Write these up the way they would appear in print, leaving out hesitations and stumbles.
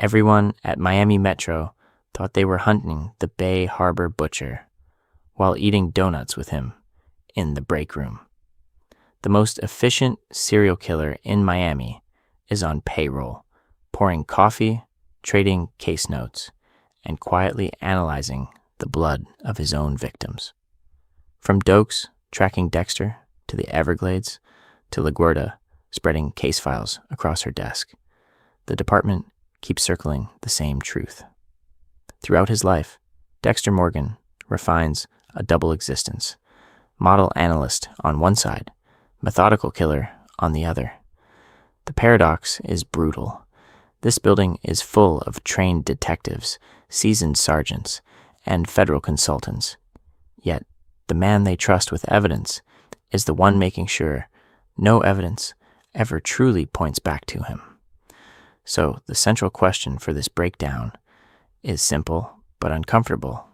Everyone at Miami Metro thought they were hunting the Bay Harbor butcher while eating donuts with him in the break room. The most efficient serial killer in Miami is on payroll, pouring coffee, trading case notes, and quietly analyzing the blood of his own victims. From Dokes tracking Dexter to the Everglades to LaGuardia spreading case files across her desk, the department keeps circling the same truth. Throughout his life, Dexter Morgan refines a double existence, model analyst on one side, methodical killer on the other. The paradox is brutal. This building is full of trained detectives, seasoned sergeants, and federal consultants. Yet, the man they trust with evidence is the one making sure no evidence ever truly points back to him. So, the central question for this breakdown is simple but uncomfortable.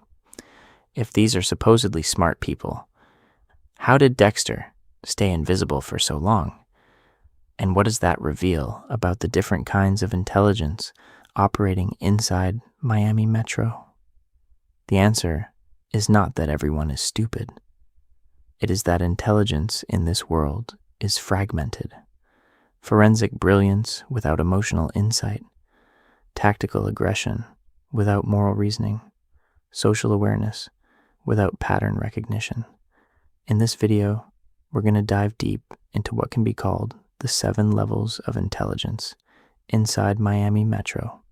If these are supposedly smart people, how did Dexter stay invisible for so long? And what does that reveal about the different kinds of intelligence operating inside Miami Metro? The answer is not that everyone is stupid. It is that intelligence in this world is fragmented. Forensic brilliance without emotional insight, tactical aggression without moral reasoning, social awareness without pattern recognition. In this video, we're going to dive deep into what can be called the 7 levels of intelligence inside Miami Metro.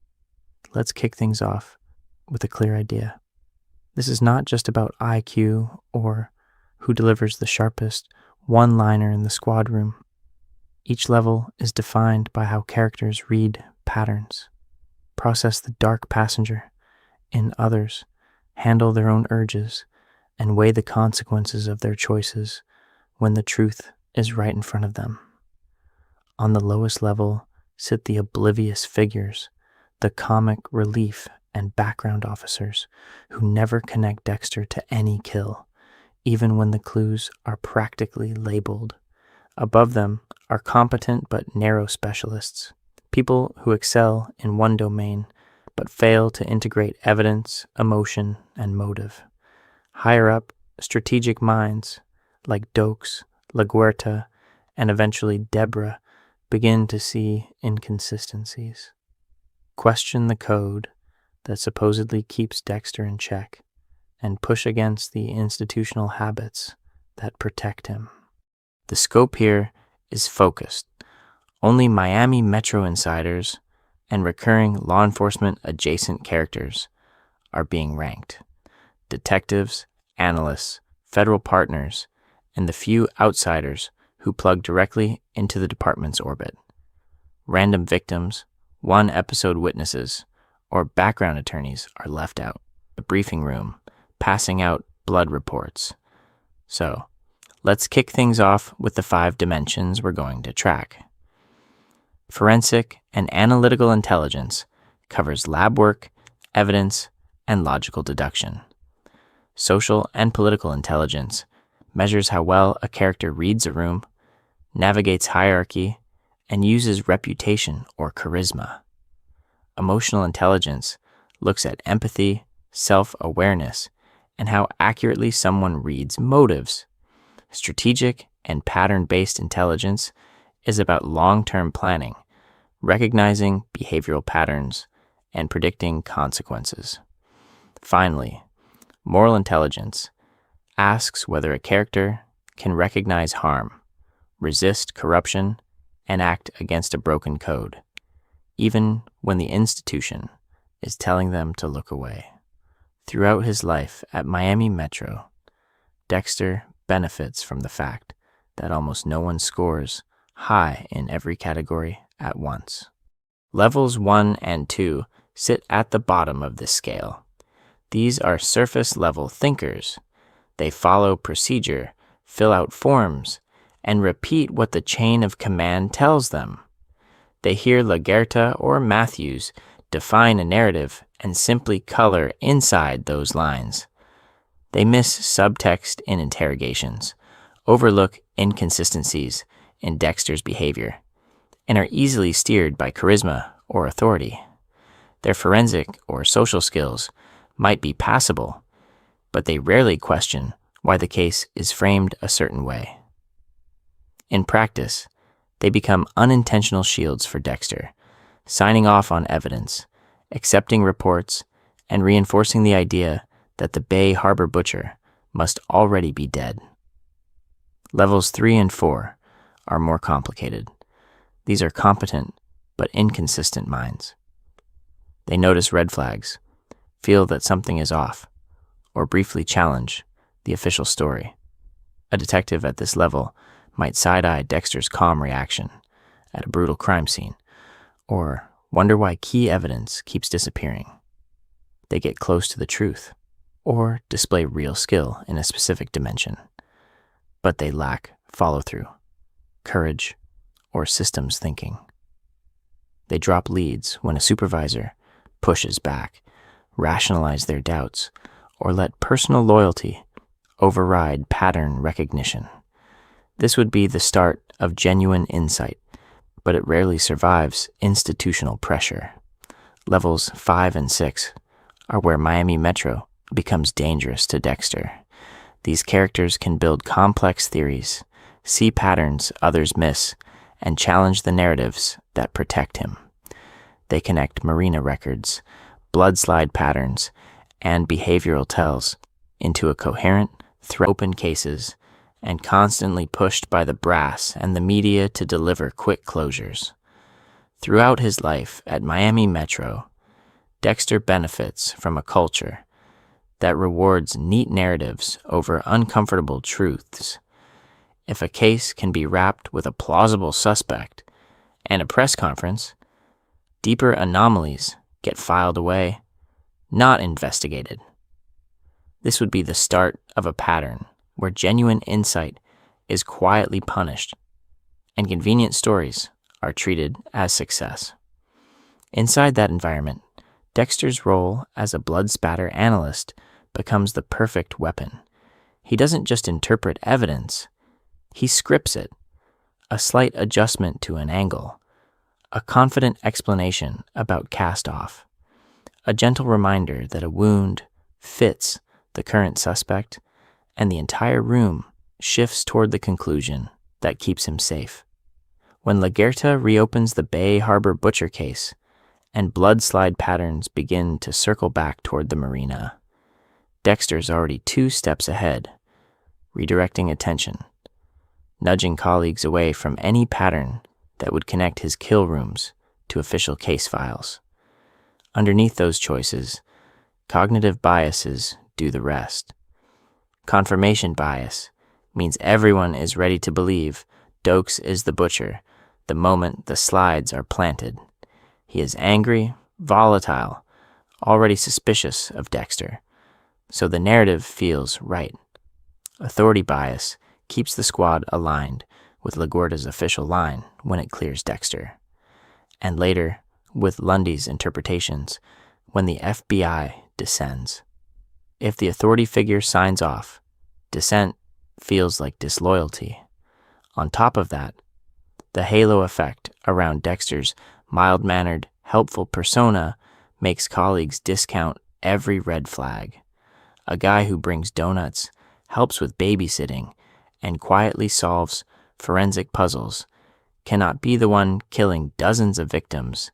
Let's kick things off with a clear idea. This is not just about IQ or who delivers the sharpest one-liner in the squad room. Each level is defined by how characters read patterns, process the dark passenger in others, handle their own urges, and weigh the consequences of their choices when the truth is right in front of them. On the lowest level sit the oblivious figures, the comic relief and background officers who never connect Dexter to any kill, even when the clues are practically labeled. Above them are competent but narrow specialists, people who excel in one domain but fail to integrate evidence, emotion, and motive. Higher up, strategic minds like Dokes, LaGuardia, and eventually Deborah begin to see inconsistencies. Question the code that supposedly keeps Dexter in check and push against the institutional habits that protect him. The scope here is focused. Only Miami Metro insiders and recurring law enforcement adjacent characters are being ranked. Detectives, analysts, federal partners, and the few outsiders who plug directly into the department's orbit. Random victims, one-episode witnesses, or background attorneys are left out. The briefing room, passing out blood reports. So, let's kick things off with the 5 dimensions we're going to track. Forensic and analytical intelligence covers lab work, evidence, and logical deduction. Social and political intelligence measures how well a character reads a room, navigates hierarchy, and uses reputation or charisma. Emotional intelligence looks at empathy, self-awareness, and how accurately someone reads motives. Strategic and pattern-based intelligence is about long-term planning, recognizing behavioral patterns, and predicting consequences. Finally, moral intelligence asks whether a character can recognize harm, resist corruption, and act against a broken code, even when the institution is telling them to look away. Throughout his life at Miami Metro, Dexter benefits from the fact that almost no one scores high in every category at once. Levels 1 and 2 sit at the bottom of this scale. These are surface-level thinkers. They follow procedure, fill out forms, and repeat what the chain of command tells them. They hear LaGuardia or Matthews define a narrative and simply color inside those lines. They miss subtext in interrogations, overlook inconsistencies in Dexter's behavior, and are easily steered by charisma or authority. Their forensic or social skills might be passable, but they rarely question why the case is framed a certain way. In practice, they become unintentional shields for Dexter, signing off on evidence, accepting reports, and reinforcing the idea that the Bay Harbor butcher must already be dead. Levels 3 and 4 are more complicated. These are competent but inconsistent minds. They notice red flags, feel that something is off, or briefly challenge the official story. A detective at this level might side-eye Dexter's calm reaction at a brutal crime scene, or wonder why key evidence keeps disappearing. They get close to the truth, or display real skill in a specific dimension, but they lack follow-through, courage, or systems thinking. They drop leads when a supervisor pushes back, rationalize their doubts, or let personal loyalty override pattern recognition. This would be the start of genuine insight, but it rarely survives institutional pressure. Levels 5 and 6 are where Miami Metro becomes dangerous to Dexter. These characters can build complex theories, see patterns others miss, and challenge the narratives that protect him. They connect marina records, blood slide patterns, and behavioral tells into a coherent, open cases, and constantly pushed by the brass and the media to deliver quick closures. Throughout his life at Miami Metro, Dexter benefits from a culture that rewards neat narratives over uncomfortable truths. If a case can be wrapped with a plausible suspect and a press conference, deeper anomalies get filed away, not investigated. This would be the start of a pattern where genuine insight is quietly punished and convenient stories are treated as success. Inside that environment, Dexter's role as a blood-spatter analyst becomes the perfect weapon. He doesn't just interpret evidence, he scripts it. A slight adjustment to an angle, a confident explanation about cast-off, a gentle reminder that a wound fits the current suspect, and the entire room shifts toward the conclusion that keeps him safe. When Lagerta reopens the Bay Harbor butcher case, and blood slide patterns begin to circle back toward the marina, Dexter's already 2 steps ahead, redirecting attention, nudging colleagues away from any pattern that would connect his kill rooms to official case files. Underneath those choices, cognitive biases do the rest. Confirmation bias means everyone is ready to believe Dokes is the butcher the moment the slides are planted. He is angry, volatile, already suspicious of Dexter, so the narrative feels right. Authority bias keeps the squad aligned with LaGuardia's official line when it clears Dexter, and later with Lundy's interpretations when the FBI descends. If the authority figure signs off, dissent feels like disloyalty. On top of that, the halo effect around Dexter's mild-mannered, helpful persona makes colleagues discount every red flag. A guy who brings donuts, helps with babysitting, and quietly solves forensic puzzles cannot be the one killing dozens of victims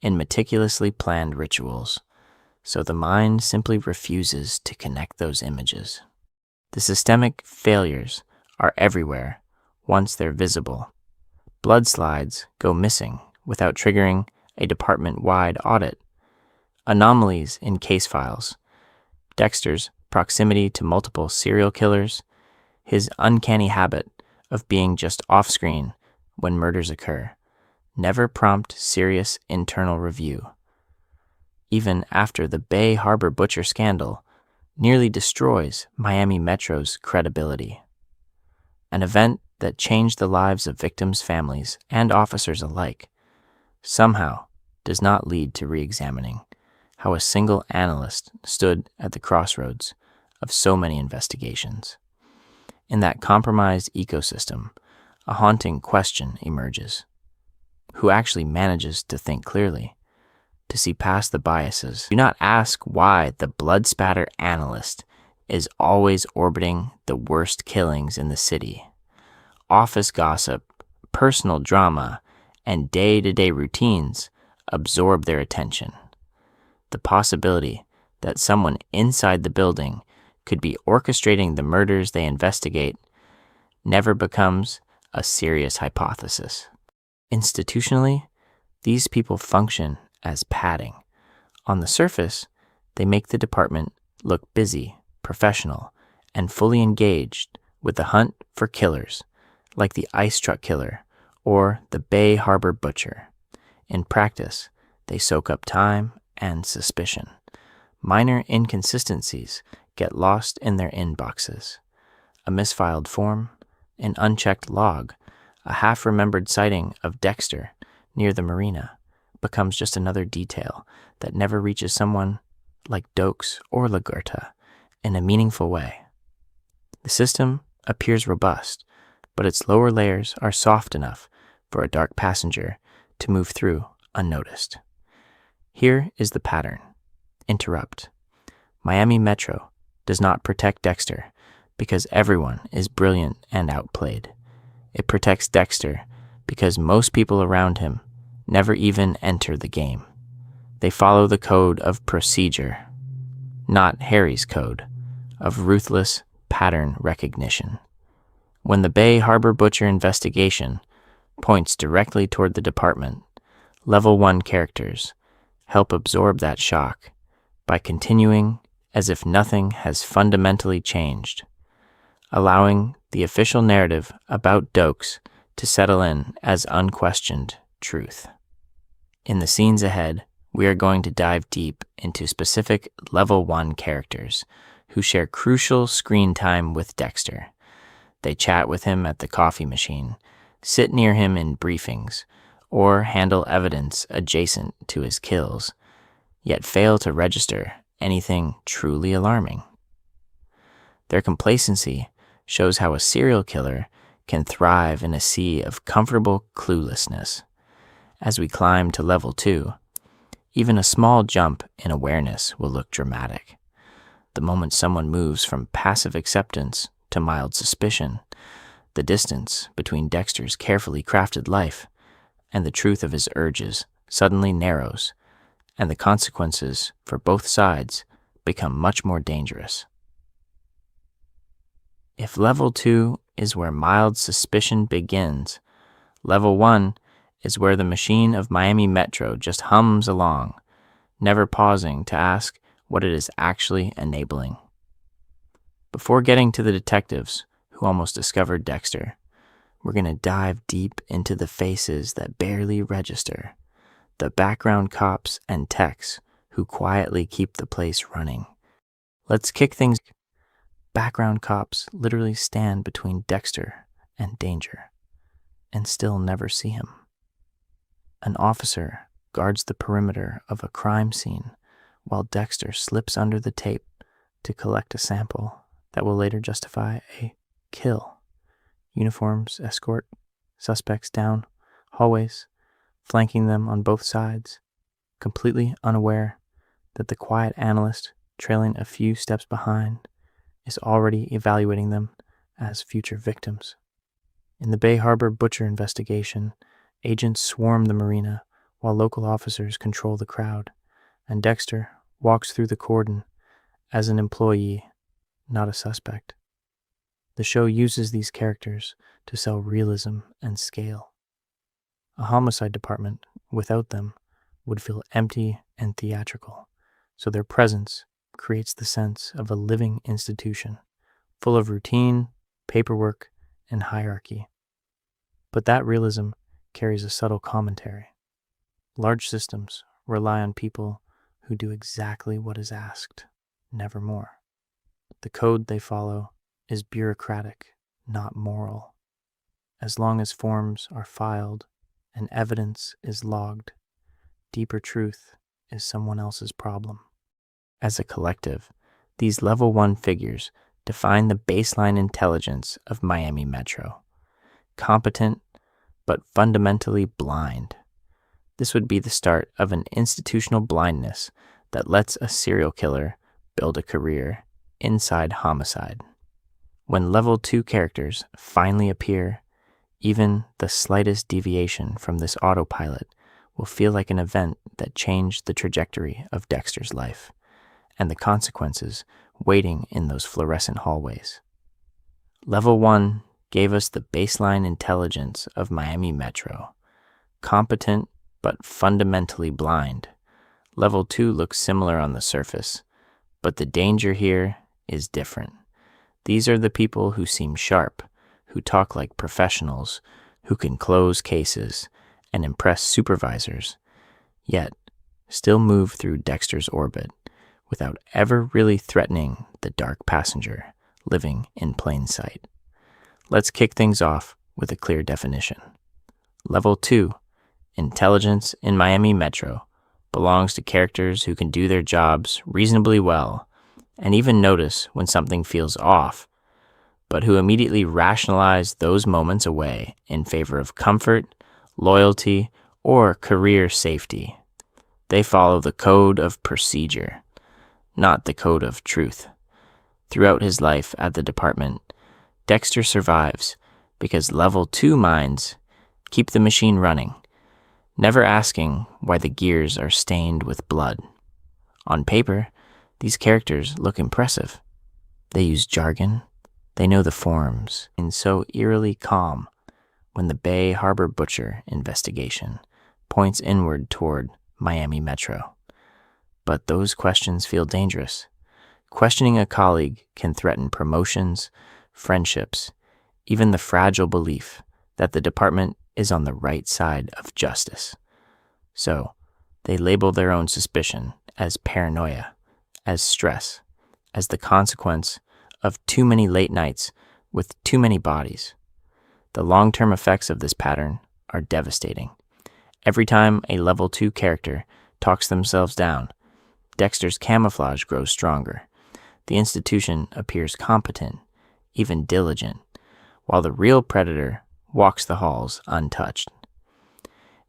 in meticulously planned rituals, so the mind simply refuses to connect those images. The systemic failures are everywhere once they're visible. Blood slides go missing without triggering a department-wide audit. Anomalies in case files, Dexter's proximity to multiple serial killers, his uncanny habit of being just off-screen when murders occur, never prompt serious internal review. Even after the Bay Harbor butcher scandal nearly destroys Miami Metro's credibility. An event that changed the lives of victims' families and officers alike somehow does not lead to re-examining how a single analyst stood at the crossroads of so many investigations. In that compromised ecosystem, a haunting question emerges. Who actually manages to think clearly, to see past the biases. Do not ask why the blood-spatter analyst is always orbiting the worst killings in the city. Office gossip, personal drama, and day-to-day routines absorb their attention. The possibility that someone inside the building could be orchestrating the murders they investigate never becomes a serious hypothesis. Institutionally, these people function as padding. On the surface, they make the department look busy, professional, and fully engaged with the hunt for killers, like the ice truck killer or the Bay Harbor butcher. In practice, they soak up time and suspicion. Minor inconsistencies get lost in their inboxes. A misfiled form, an unchecked log, a half-remembered sighting of Dexter near the marina becomes just another detail that never reaches someone like Dokes or Lagerta in a meaningful way. The system appears robust, but its lower layers are soft enough for a dark passenger to move through unnoticed. Here is the pattern. Interrupt. Miami Metro does not protect Dexter because everyone is brilliant and outplayed. It protects Dexter because most people around him never even enter the game. They follow the code of procedure, not Harry's code of ruthless pattern recognition. When the Bay Harbor Butcher investigation points directly toward the department, Level 1 characters help absorb that shock by continuing as if nothing has fundamentally changed, allowing the official narrative about Dokes to settle in as unquestioned truth. In the scenes ahead, we are going to dive deep into specific Level 1 characters who share crucial screen time with Dexter. They chat with him at the coffee machine, sit near him in briefings, or handle evidence adjacent to his kills, yet fail to register anything truly alarming. Their complacency shows how a serial killer can thrive in a sea of comfortable cluelessness. As we climb to Level 2, even a small jump in awareness will look dramatic. The moment someone moves from passive acceptance to mild suspicion, the distance between Dexter's carefully crafted life and the truth of his urges suddenly narrows, and the consequences for both sides become much more dangerous. If Level 2 is where mild suspicion begins, Level 1 is where the machine of Miami Metro just hums along, never pausing to ask what it is actually enabling. Before getting to the detectives who almost discovered Dexter, we're going to dive deep into the faces that barely register, the background cops and techs who quietly keep the place running. Let's kick things. Background cops literally stand between Dexter and danger and still never see him. An officer guards the perimeter of a crime scene while Dexter slips under the tape to collect a sample that will later justify a kill. Uniforms escort suspects down hallways, flanking them on both sides, completely unaware that the quiet analyst, trailing a few steps behind, is already evaluating them as future victims. In the Bay Harbor Butcher investigation, agents swarm the marina while local officers control the crowd, and Dexter walks through the cordon as an employee, not a suspect. The show uses these characters to sell realism and scale. A homicide department without them would feel empty and theatrical, so their presence creates the sense of a living institution, full of routine, paperwork, and hierarchy. But that realism carries a subtle commentary. Large systems rely on people who do exactly what is asked, never more. The code they follow is bureaucratic, not moral. As long as forms are filed and evidence is logged, deeper truth is someone else's problem. As a collective, these Level 1 figures define the baseline intelligence of Miami Metro. Competent, but fundamentally blind. This would be the start of an institutional blindness that lets a serial killer build a career inside homicide. When level 2 characters finally appear, even the slightest deviation from this autopilot will feel like an event that changed the trajectory of Dexter's life and the consequences waiting in those fluorescent hallways. Level 1 gave us the baseline intelligence of Miami Metro, competent but fundamentally blind. Level 2 looks similar on the surface, but the danger here is different. These are the people who seem sharp, who talk like professionals, who can close cases and impress supervisors, yet still move through Dexter's orbit without ever really threatening the dark passenger living in plain sight. Let's kick things off with a clear definition. Level 2, intelligence in Miami Metro, belongs to characters who can do their jobs reasonably well and even notice when something feels off, but who immediately rationalize those moments away in favor of comfort, loyalty, or career safety. They follow the code of procedure, not the code of truth. Throughout his life at the department, Dexter survives because level 2 minds keep the machine running, never asking why the gears are stained with blood. On paper, these characters look impressive. They use jargon, they know the forms, and so eerily calm when the Bay Harbor Butcher investigation points inward toward Miami Metro. But those questions feel dangerous. Questioning a colleague can threaten promotions, friendships, even the fragile belief that the department is on the right side of justice. So, they label their own suspicion as paranoia, as stress, as the consequence of too many late nights with too many bodies. The long-term effects of this pattern are devastating. Every time a level 2 character talks themselves down, Dexter's camouflage grows stronger. The institution appears competent, even diligent, while the real predator walks the halls untouched.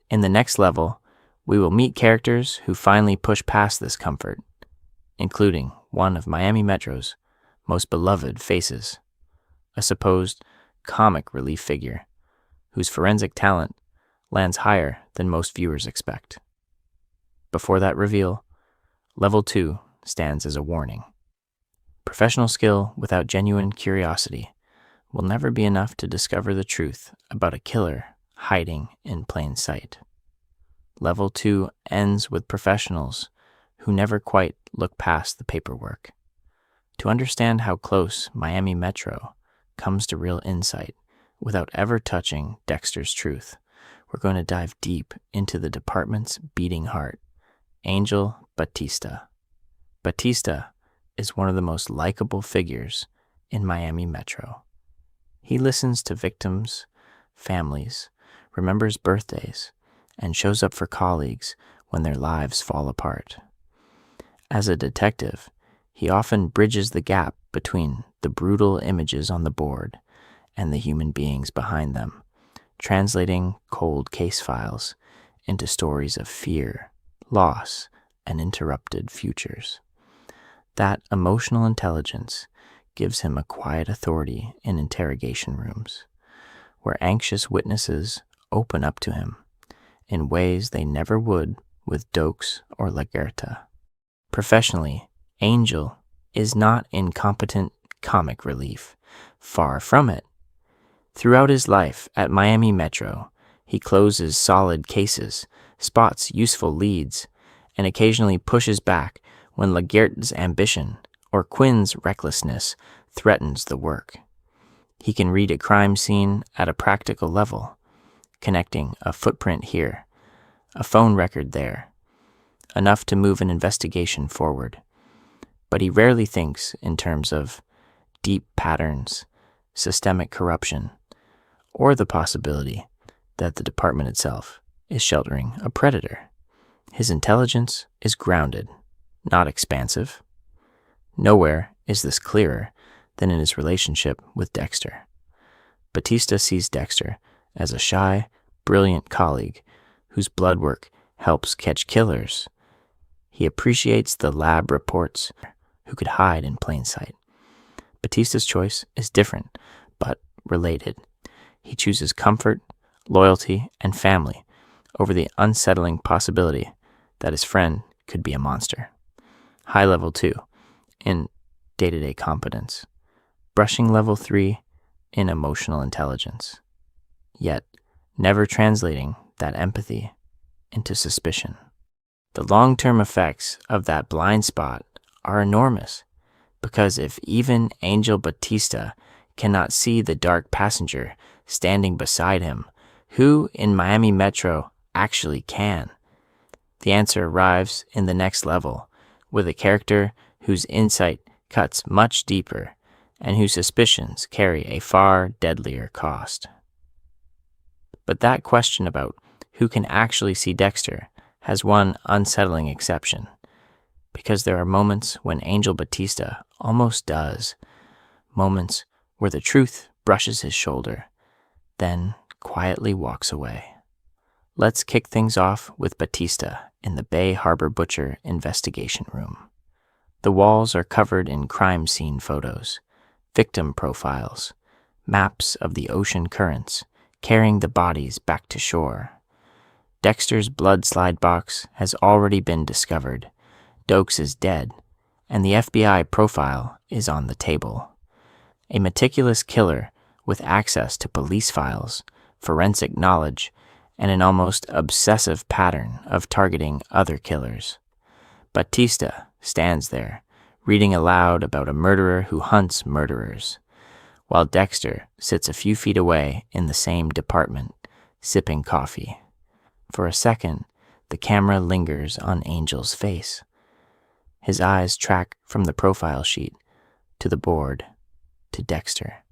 In the next level, we will meet characters who finally push past this comfort, including one of Miami Metro's most beloved faces, a supposed comic relief figure whose forensic talent lands higher than most viewers expect. Before that reveal, Level 2 stands as a warning. Professional skill without genuine curiosity will never be enough to discover the truth about a killer hiding in plain sight. Level 2 ends with professionals who never quite look past the paperwork. To understand how close Miami Metro comes to real insight without ever touching Dexter's truth, we're going to dive deep into the department's beating heart, Angel Batista. Batista is one of the most likable figures in Miami Metro. He listens to victims, families, remembers birthdays, and shows up for colleagues when their lives fall apart. As a detective, he often bridges the gap between the brutal images on the board and the human beings behind them, translating cold case files into stories of fear, loss, and interrupted futures. That emotional intelligence gives him a quiet authority in interrogation rooms, where anxious witnesses open up to him in ways they never would with Dokes or Lagerta. Professionally, Angel is not incompetent comic relief. Far from it. Throughout his life at Miami Metro, he closes solid cases, spots useful leads, and occasionally pushes back when Lagerta's ambition or Quinn's recklessness threatens the work. He can read a crime scene at a practical level, connecting a footprint here, a phone record there, enough to move an investigation forward. But he rarely thinks in terms of deep patterns, systemic corruption, or the possibility that the department itself is sheltering a predator. His intelligence is grounded, not expansive. Nowhere is this clearer than in his relationship with Dexter. Batista sees Dexter as a shy, brilliant colleague whose blood work helps catch killers. He appreciates the lab reports who could hide in plain sight. Batista's choice is different, but related. He chooses comfort, loyalty, and family over the unsettling possibility that his friend could be a monster. High level 2 in day-to-day competence. Brushing level 3 in emotional intelligence. Yet, never translating that empathy into suspicion. The long-term effects of that blind spot are enormous, because if even Angel Batista cannot see the dark passenger standing beside him, who in Miami Metro actually can? The answer arrives in the next level, with a character whose insight cuts much deeper and whose suspicions carry a far deadlier cost. But that question about who can actually see Dexter has one unsettling exception, because there are moments when Angel Batista almost does, moments where the truth brushes his shoulder, then quietly walks away. Let's kick things off with Batista in the Bay Harbor Butcher investigation room. The walls are covered in crime scene photos, victim profiles, maps of the ocean currents carrying the bodies back to shore. Dexter's blood slide box has already been discovered. Dokes is dead, and the FBI profile is on the table. A meticulous killer with access to police files, forensic knowledge, and an almost obsessive pattern of targeting other killers. Batista stands there, reading aloud about a murderer who hunts murderers, while Dexter sits a few feet away in the same department, sipping coffee. For a second, the camera lingers on Angel's face. His eyes track from the profile sheet to the board to Dexter.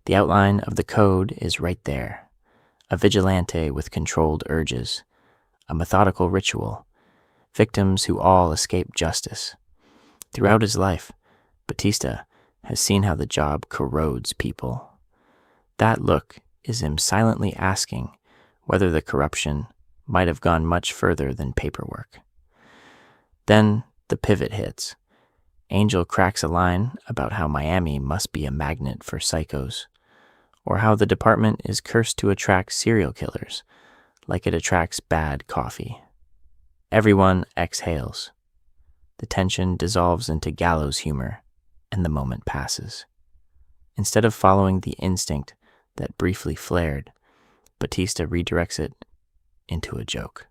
The outline of the code is right there. A vigilante with controlled urges, a methodical ritual, victims who all escape justice. Throughout his life, Batista has seen how the job corrodes people. That look is him silently asking whether the corruption might have gone much further than paperwork. Then the pivot hits. Angel cracks a line about how Miami must be a magnet for psychos, or how the department is cursed to attract serial killers, like it attracts bad coffee. Everyone exhales. The tension dissolves into gallows humor, and the moment passes. Instead of following the instinct that briefly flared, Batista redirects it into a joke,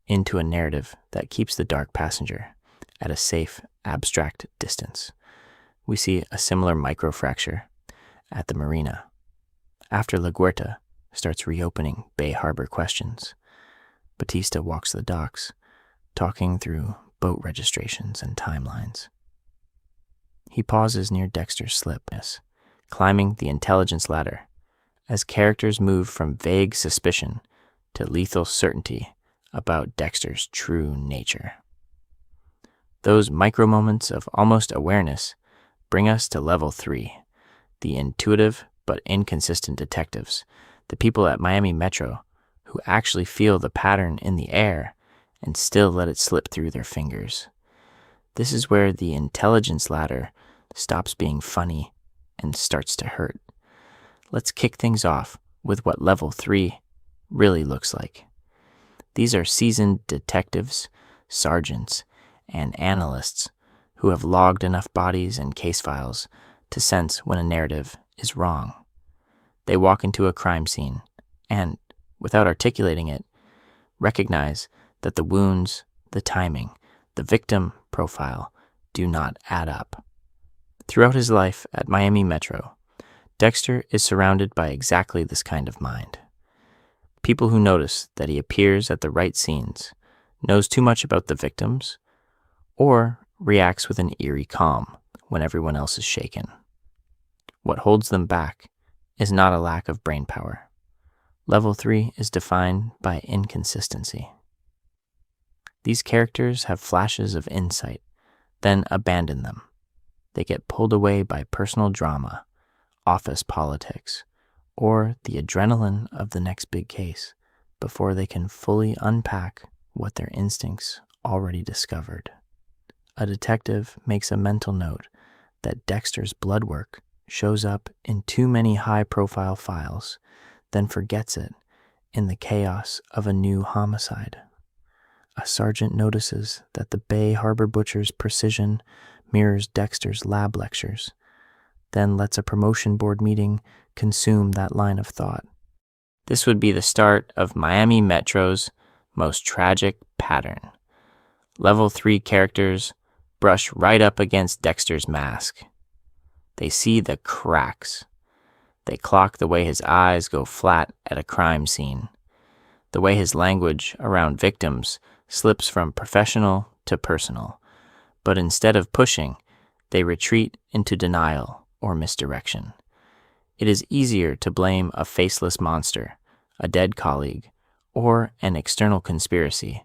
into a narrative that keeps the dark passenger at a safe, abstract distance. We see a similar microfracture at the marina, after LaGuerta starts reopening Bay Harbor questions. Batista walks the docks, talking through boat registrations and timelines. He pauses near Dexter's slip, climbing the intelligence ladder, as characters move from vague suspicion to lethal certainty about Dexter's true nature. Those micro moments of almost awareness bring us to level 3, the intuitive but inconsistent detectives, the people at Miami Metro who actually feel the pattern in the air and still let it slip through their fingers. This is where the intelligence ladder stops being funny and starts to hurt. Let's kick things off with what level 3 really looks like. These are seasoned detectives, sergeants, and analysts who have logged enough bodies and case files to sense when a narrative is wrong. They walk into a crime scene and, without articulating it, recognize that the wounds, the timing, the victim profile do not add up. Throughout his life at Miami Metro, Dexter is surrounded by exactly this kind of mind. People who notice that he appears at the right scenes, knows too much about the victims, or reacts with an eerie calm when everyone else is shaken. What holds them back is not a lack of brain power. Level 3 is defined by inconsistency. These characters have flashes of insight, then abandon them. They get pulled away by personal drama, office politics, or the adrenaline of the next big case before they can fully unpack what their instincts already discovered. A detective makes a mental note that Dexter's blood work shows up in too many high-profile files, then forgets it in the chaos of a new homicide. A sergeant notices that the Bay Harbor butcher's precision mirrors Dexter's lab lectures, then lets a promotion board meeting consume that line of thought. This would be the start of Miami Metro's most tragic pattern. Level 3 characters brush right up against Dexter's mask. They see the cracks. They clock the way his eyes go flat at a crime scene, the way his language around victims slips from professional to personal. But instead of pushing, they retreat into denial or misdirection. It is easier to blame a faceless monster, a dead colleague, or an external conspiracy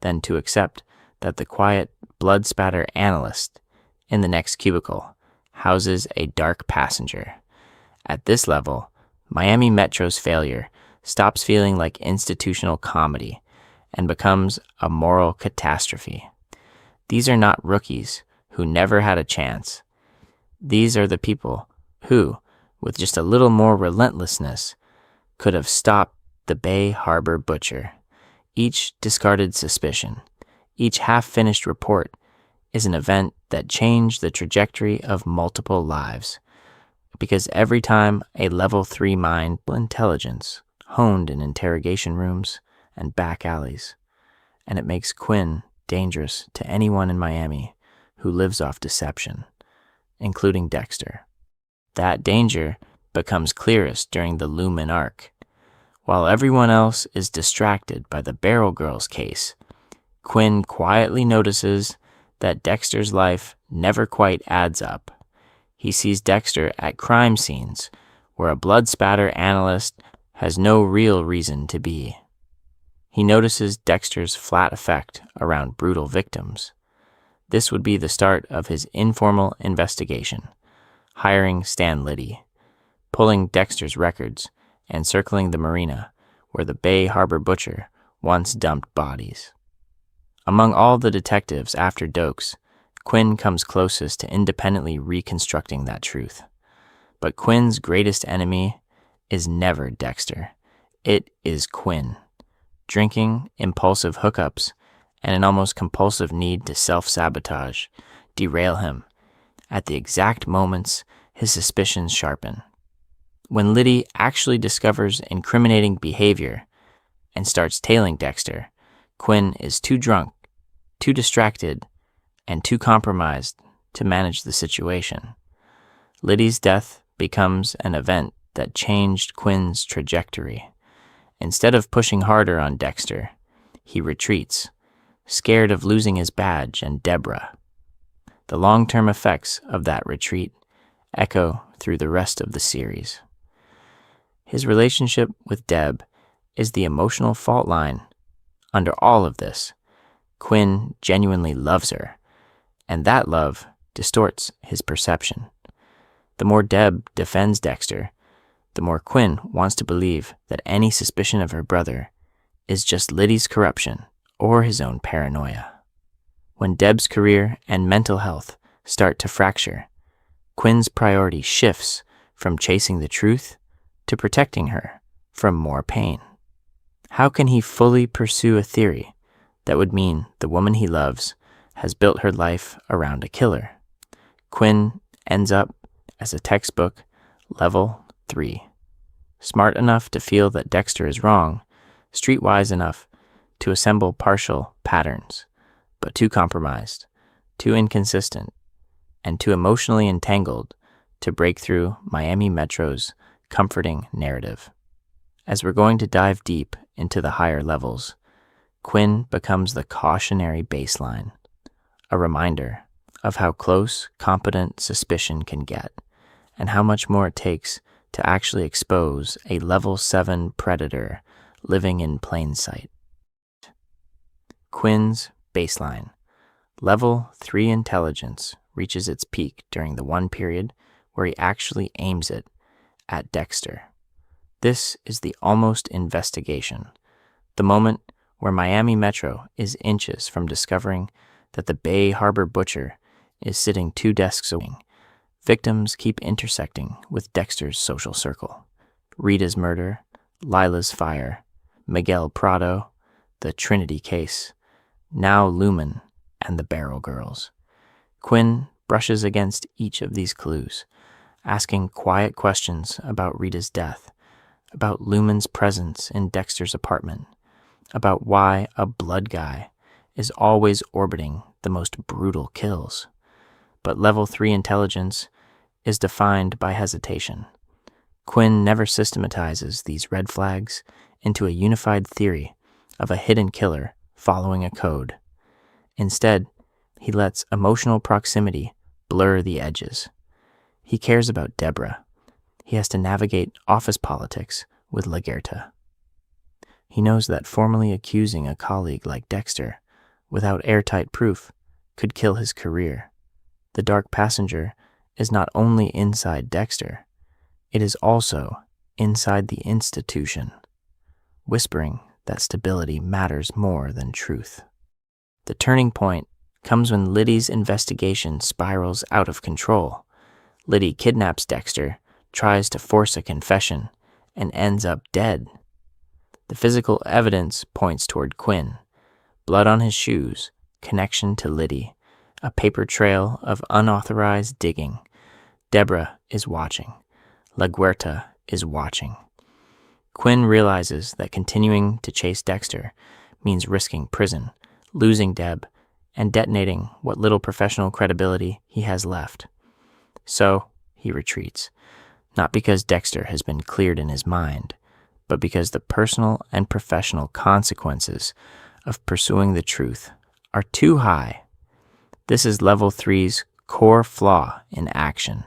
than to accept that the quiet blood-spatter analyst in the next cubicle houses a dark passenger. At this level, Miami Metro's failure stops feeling like institutional comedy and becomes a moral catastrophe. These are not rookies who never had a chance. These are the people who, with just a little more relentlessness, could have stopped the Bay Harbor butcher. Each discarded suspicion, each half-finished report is an event that changed the trajectory of multiple lives. Because every time a level 3 mind intelligence honed in interrogation rooms and back alleys, and it makes Quinn dangerous to anyone in Miami who lives off deception, including Dexter. That danger becomes clearest during the Lumen arc. While everyone else is distracted by the Barrel Girls case, Quinn quietly notices that Dexter's life never quite adds up. He sees Dexter at crime scenes where a blood-spatter analyst has no real reason to be. He notices Dexter's flat effect around brutal victims. This would be the start of his informal investigation, hiring Stan Liddy, pulling Dexter's records, and circling the marina where the Bay Harbor butcher once dumped bodies. Among all the detectives after Dokes, Quinn comes closest to independently reconstructing that truth. But Quinn's greatest enemy is never Dexter. It is Quinn. Drinking, impulsive hookups, and an almost compulsive need to self-sabotage derail him at the exact moments his suspicions sharpen. When Liddy actually discovers incriminating behavior and starts tailing Dexter, Quinn is too drunk, too distracted, and too compromised to manage the situation. Liddy's death becomes an event that changed Quinn's trajectory. Instead of pushing harder on Dexter, he retreats, scared of losing his badge and Deborah. The long-term effects of that retreat echo through the rest of the series. His relationship with Deb is the emotional fault line. Under all of this, Quinn genuinely loves her, and that love distorts his perception. The more Deb defends Dexter, the more Quinn wants to believe that any suspicion of her brother is just Liddy's corruption or his own paranoia. When Deb's career and mental health start to fracture, Quinn's priority shifts from chasing the truth to protecting her from more pain. How can he fully pursue a theory that would mean the woman he loves has built her life around a killer? Quinn ends up as a textbook level 3. Smart enough to feel that Dexter is wrong, streetwise enough to assemble partial patterns, but too compromised, too inconsistent, and too emotionally entangled to break through Miami Metro's comforting narrative. As we're going to dive deep into the higher levels, Quinn becomes the cautionary baseline, a reminder of how close competent suspicion can get, and how much more it takes to actually expose a level 7 predator living in plain sight. Quinn's baseline. Level 3 intelligence reaches its peak during the one period where he actually aims it at Dexter. This is the almost investigation, the moment where Miami Metro is inches from discovering that the Bay Harbor butcher is sitting 2 desks away. Victims keep intersecting with Dexter's social circle. Rita's murder, Lila's fire, Miguel Prado, the Trinity case, now Lumen and the Barrel Girls. Quinn brushes against each of these clues, asking quiet questions about Rita's death, about Lumen's presence in Dexter's apartment, about why a blood guy is always orbiting the most brutal kills. But Level 3 intelligence is defined by hesitation. Quinn never systematizes these red flags into a unified theory of a hidden killer following a code. Instead, he lets emotional proximity blur the edges. He cares about Deborah. He has to navigate office politics with Lagerta. He knows that formally accusing a colleague like Dexter, without airtight proof, could kill his career. The dark passenger is not only inside Dexter, it is also inside the institution, whispering that stability matters more than truth. The turning point comes when Liddy's investigation spirals out of control. Liddy kidnaps Dexter, tries to force a confession, and ends up dead. The physical evidence points toward Quinn. Blood on his shoes, connection to Liddy, a paper trail of unauthorized digging. Deborah is watching. Laguerta is watching. Quinn realizes that continuing to chase Dexter means risking prison, losing Deb, and detonating what little professional credibility he has left. So he retreats, not because Dexter has been cleared in his mind, but because the personal and professional consequences of pursuing the truth are too high. This is Level 3's core flaw in action.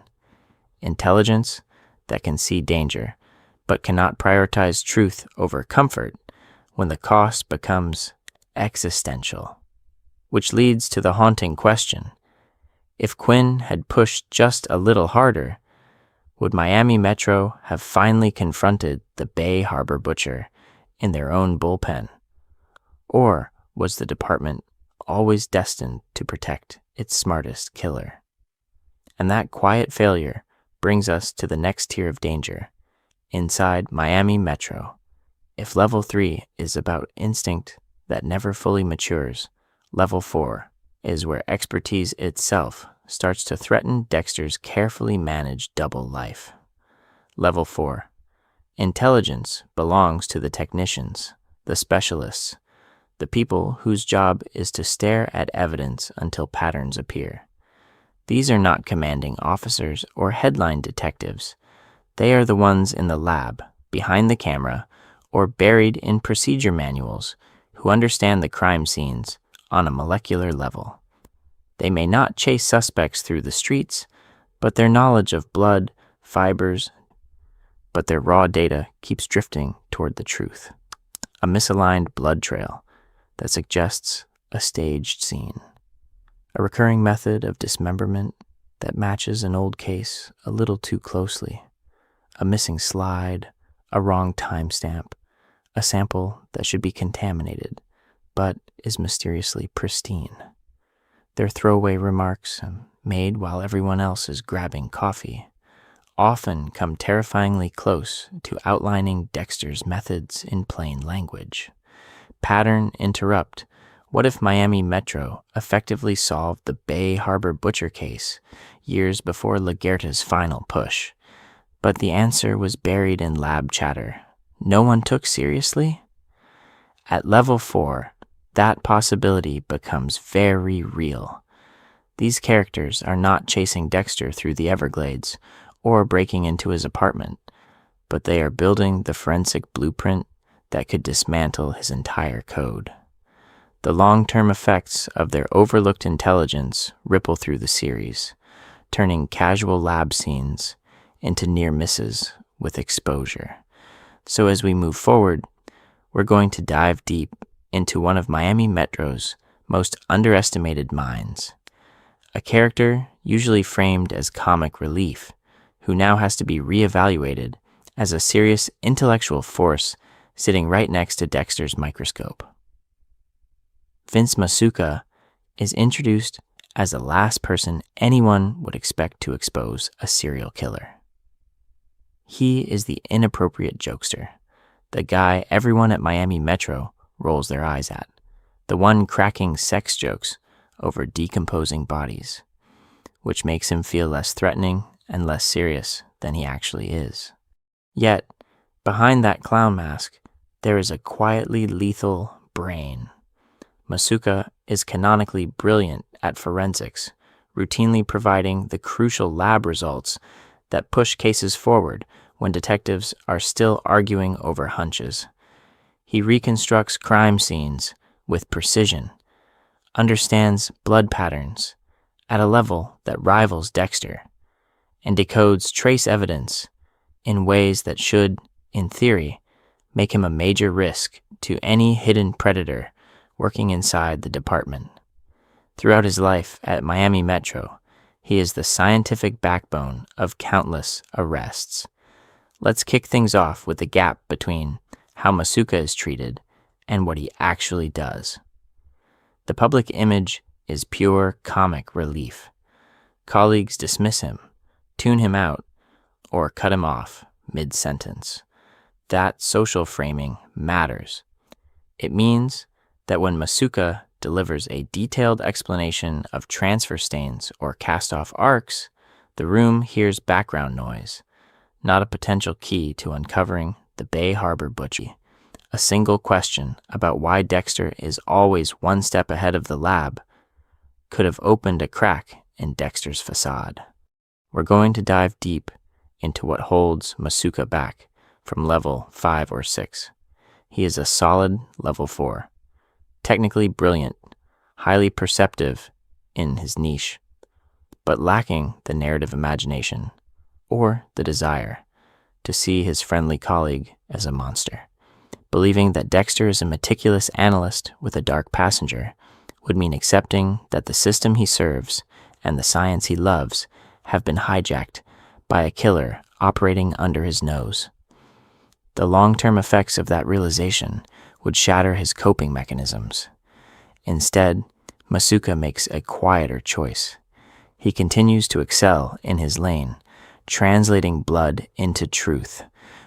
Intelligence that can see danger, but cannot prioritize truth over comfort when the cost becomes existential. Which leads to the haunting question: if Quinn had pushed just a little harder, would Miami Metro have finally confronted the Bay Harbor butcher in their own bullpen? Or was the department always destined to protect its smartest killer? And that quiet failure brings us to the next tier of danger, inside Miami Metro. If Level 3 is about instinct that never fully matures, Level 4 is where expertise itself starts to threaten Dexter's carefully managed double life. Level 4. Intelligence belongs to the technicians, the specialists, the people whose job is to stare at evidence until patterns appear. These are not commanding officers or headline detectives. They are the ones in the lab, behind the camera, or buried in procedure manuals who understand the crime scenes on a molecular level. They may not chase suspects through the streets, but their knowledge of blood, fibers, but their raw data keeps drifting toward the truth. A misaligned blood trail that suggests a staged scene. A recurring method of dismemberment that matches an old case a little too closely. A missing slide, a wrong timestamp, a sample that should be contaminated, but is mysteriously pristine. Their throwaway remarks, made while everyone else is grabbing coffee, often come terrifyingly close to outlining Dexter's methods in plain language. Pattern interrupt. What if Miami Metro effectively solved the Bay Harbor butcher case years before Lagerta's final push? But the answer was buried in lab chatter no one took seriously? At Level 4, that possibility becomes very real. These characters are not chasing Dexter through the Everglades or breaking into his apartment, but they are building the forensic blueprint that could dismantle his entire code. The long-term effects of their overlooked intelligence ripple through the series, turning casual lab scenes into near misses with exposure. So as we move forward, we're going to dive deep into one of Miami Metro's most underestimated minds, a character usually framed as comic relief, who now has to be reevaluated as a serious intellectual force sitting right next to Dexter's microscope. Vince Masuka is introduced as the last person anyone would expect to expose a serial killer. He is the inappropriate jokester, the guy everyone at Miami Metro rolls their eyes at, the one cracking sex jokes over decomposing bodies, which makes him feel less threatening and less serious than he actually is. Yet, behind that clown mask, there is a quietly lethal brain. Masuka is canonically brilliant at forensics, routinely providing the crucial lab results that push cases forward when detectives are still arguing over hunches. He reconstructs crime scenes with precision, understands blood patterns at a level that rivals Dexter, and decodes trace evidence in ways that should, in theory, make him a major risk to any hidden predator working inside the department. Throughout his life at Miami Metro, he is the scientific backbone of countless arrests. Let's kick things off with the gap between how Masuka is treated and what he actually does. The public image is pure comic relief. Colleagues dismiss him, tune him out, or cut him off mid-sentence. That social framing matters. It means that when Masuka delivers a detailed explanation of transfer stains or cast-off arcs, the room hears background noise, not a potential key to uncovering the Bay Harbor butcher. A single question about why Dexter is always one step ahead of the lab could have opened a crack in Dexter's facade. We're going to dive deep into what holds Masuka back from level 5 or 6. He is a solid level 4, technically brilliant, highly perceptive in his niche, but lacking the narrative imagination or the desire to see his friendly colleague as a monster. Believing that Dexter is a meticulous analyst with a dark passenger would mean accepting that the system he serves and the science he loves have been hijacked by a killer operating under his nose. The long-term effects of that realization would shatter his coping mechanisms. Instead, Masuka makes a quieter choice. He continues to excel in his lane, translating blood into truth,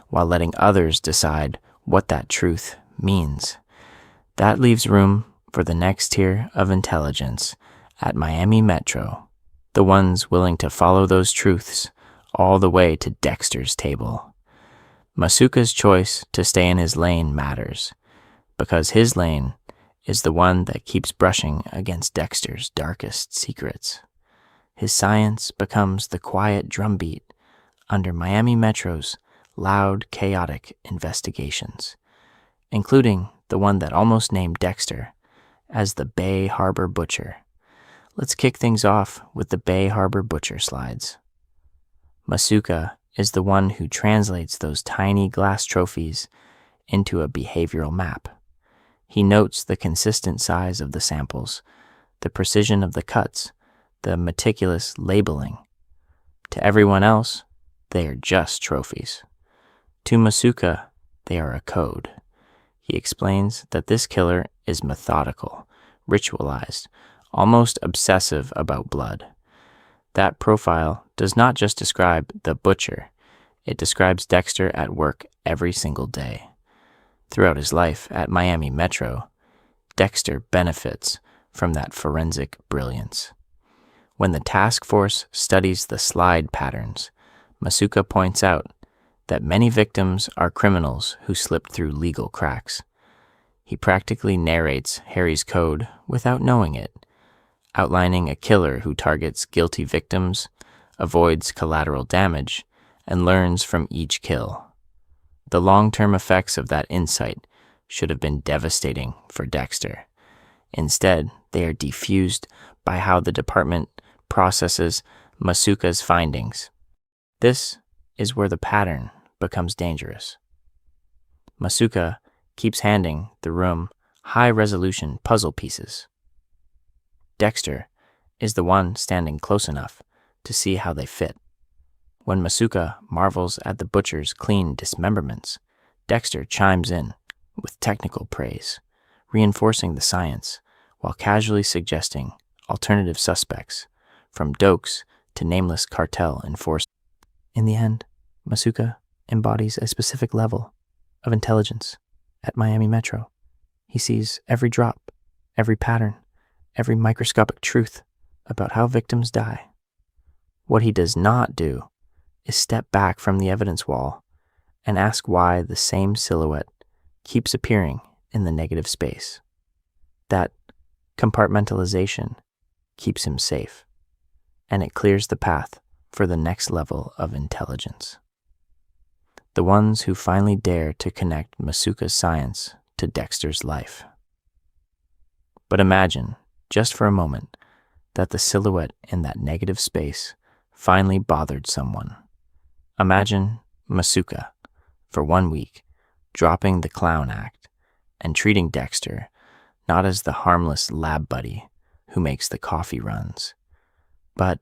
while letting others decide what that truth means. That leaves room for the next tier of intelligence at Miami Metro, the ones willing to follow those truths all the way to Dexter's table. Masuka's choice to stay in his lane matters, because his lane is the one that keeps brushing against Dexter's darkest secrets. His science becomes the quiet drumbeat under Miami Metro's loud, chaotic investigations, including the one that almost named Dexter as the Bay Harbor Butcher. Let's kick things off with the Bay Harbor Butcher slides. Masuka is the one who translates those tiny glass trophies into a behavioral map. He notes the consistent size of the samples, the precision of the cuts, the meticulous labeling. To everyone else, they are just trophies. To Masuka, they are a code. He explains that this killer is methodical, ritualized, almost obsessive about blood. That profile does not just describe the butcher, it describes Dexter at work every single day. Throughout his life at Miami Metro, Dexter benefits from that forensic brilliance. When the task force studies the slide patterns, Masuka points out that many victims are criminals who slipped through legal cracks. He practically narrates Harry's code without knowing it, outlining a killer who targets guilty victims, avoids collateral damage, and learns from each kill. The long-term effects of that insight should have been devastating for Dexter. Instead, they are diffused by how the department processes Masuka's findings. This is where the pattern becomes dangerous. Masuka keeps handing the room high-resolution puzzle pieces. Dexter is the one standing close enough to see how they fit. When Masuka marvels at the butcher's clean dismemberments, Dexter chimes in with technical praise, reinforcing the science while casually suggesting alternative suspects, from dokes to nameless cartel enforcers. In the end, Masuka embodies a specific level of intelligence at Miami Metro. He sees every drop, every pattern, every microscopic truth about how victims die. What he does not do is step back from the evidence wall and ask why the same silhouette keeps appearing in the negative space. That compartmentalization keeps him safe, and it clears the path for the next level of intelligence. The ones who finally dare to connect Masuka's science to Dexter's life. But imagine, just for a moment, that the silhouette in that negative space finally bothered someone. Imagine Masuka, for 1 week, dropping the clown act and treating Dexter not as the harmless lab buddy who makes the coffee runs, but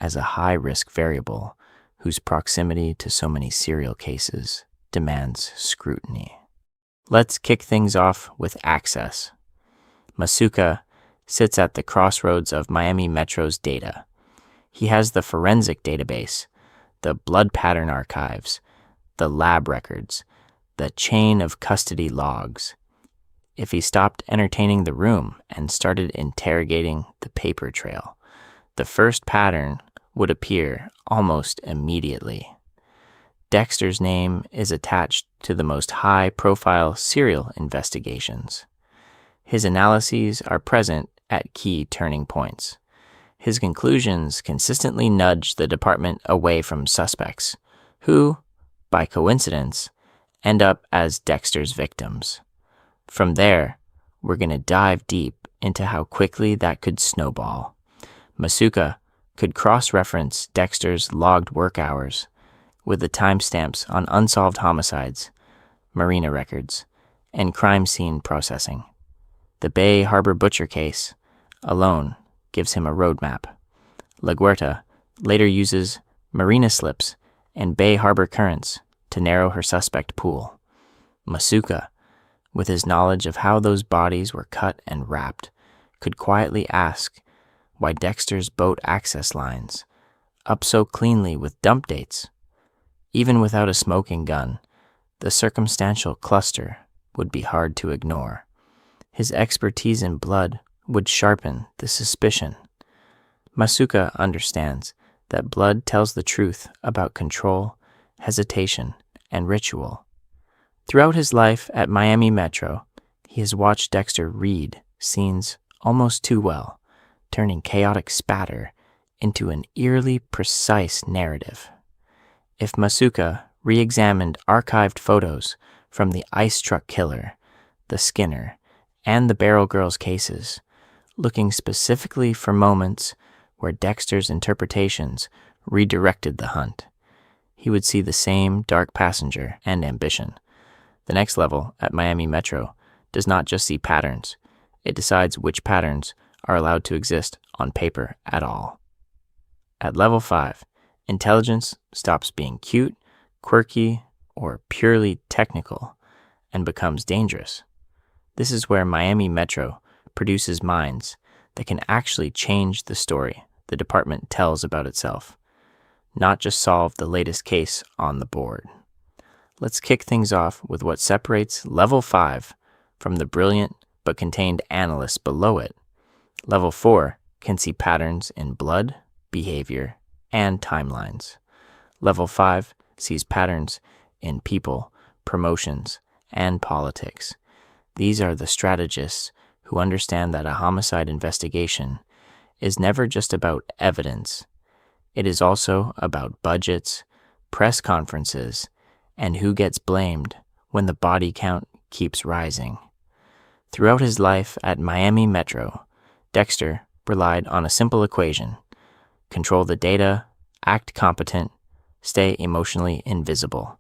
as a high-risk variable whose proximity to so many serial cases demands scrutiny. Let's kick things off with access. Masuka sits at the crossroads of Miami Metro's data. He has the forensic database, the blood pattern archives, the lab records, the chain of custody logs. If he stopped entertaining the room and started interrogating the paper trail, the first pattern would appear almost immediately. Dexter's name is attached to the most high-profile serial investigations. His analyses are present at key turning points. His conclusions consistently nudge the department away from suspects, who, by coincidence, end up as Dexter's victims. From there, we're going to dive deep into how quickly that could snowball. Masuka could cross-reference Dexter's logged work hours with the timestamps on unsolved homicides, marina records, and crime scene processing. The Bay Harbor Butcher case alone gives him a roadmap. LaGuerta later uses marina slips and Bay Harbor currents to narrow her suspect pool. Masuka, with his knowledge of how those bodies were cut and wrapped, could quietly ask why Dexter's boat access lines, up so cleanly with dump dates. Even without a smoking gun, the circumstantial cluster would be hard to ignore. His expertise in blood would sharpen the suspicion. Masuka understands that blood tells the truth about control, hesitation, and ritual. Throughout his life at Miami Metro, he has watched Dexter read scenes almost too well, turning chaotic spatter into an eerily precise narrative. If Masuka re-examined archived photos from the ice truck killer, the Skinner, and the Barrel Girls cases, looking specifically for moments where Dexter's interpretations redirected the hunt, he would see the same dark passenger and ambition. The next level at Miami Metro does not just see patterns, it decides which patterns are allowed to exist on paper at all. At level 5, intelligence stops being cute, quirky, or purely technical and becomes dangerous. This is where Miami Metro produces minds that can actually change the story the department tells about itself, not just solve the latest case on the board. Let's kick things off with what separates Level 5 from the brilliant but contained analysts below it. Level 4 can see patterns in blood, behavior, and timelines. Level 5 sees patterns in people, promotions, and politics. These are the strategists who understand that a homicide investigation is never just about evidence. It is also about budgets, press conferences, and who gets blamed when the body count keeps rising. Throughout his life at Miami Metro, Dexter relied on a simple equation: control the data, act competent, stay emotionally invisible,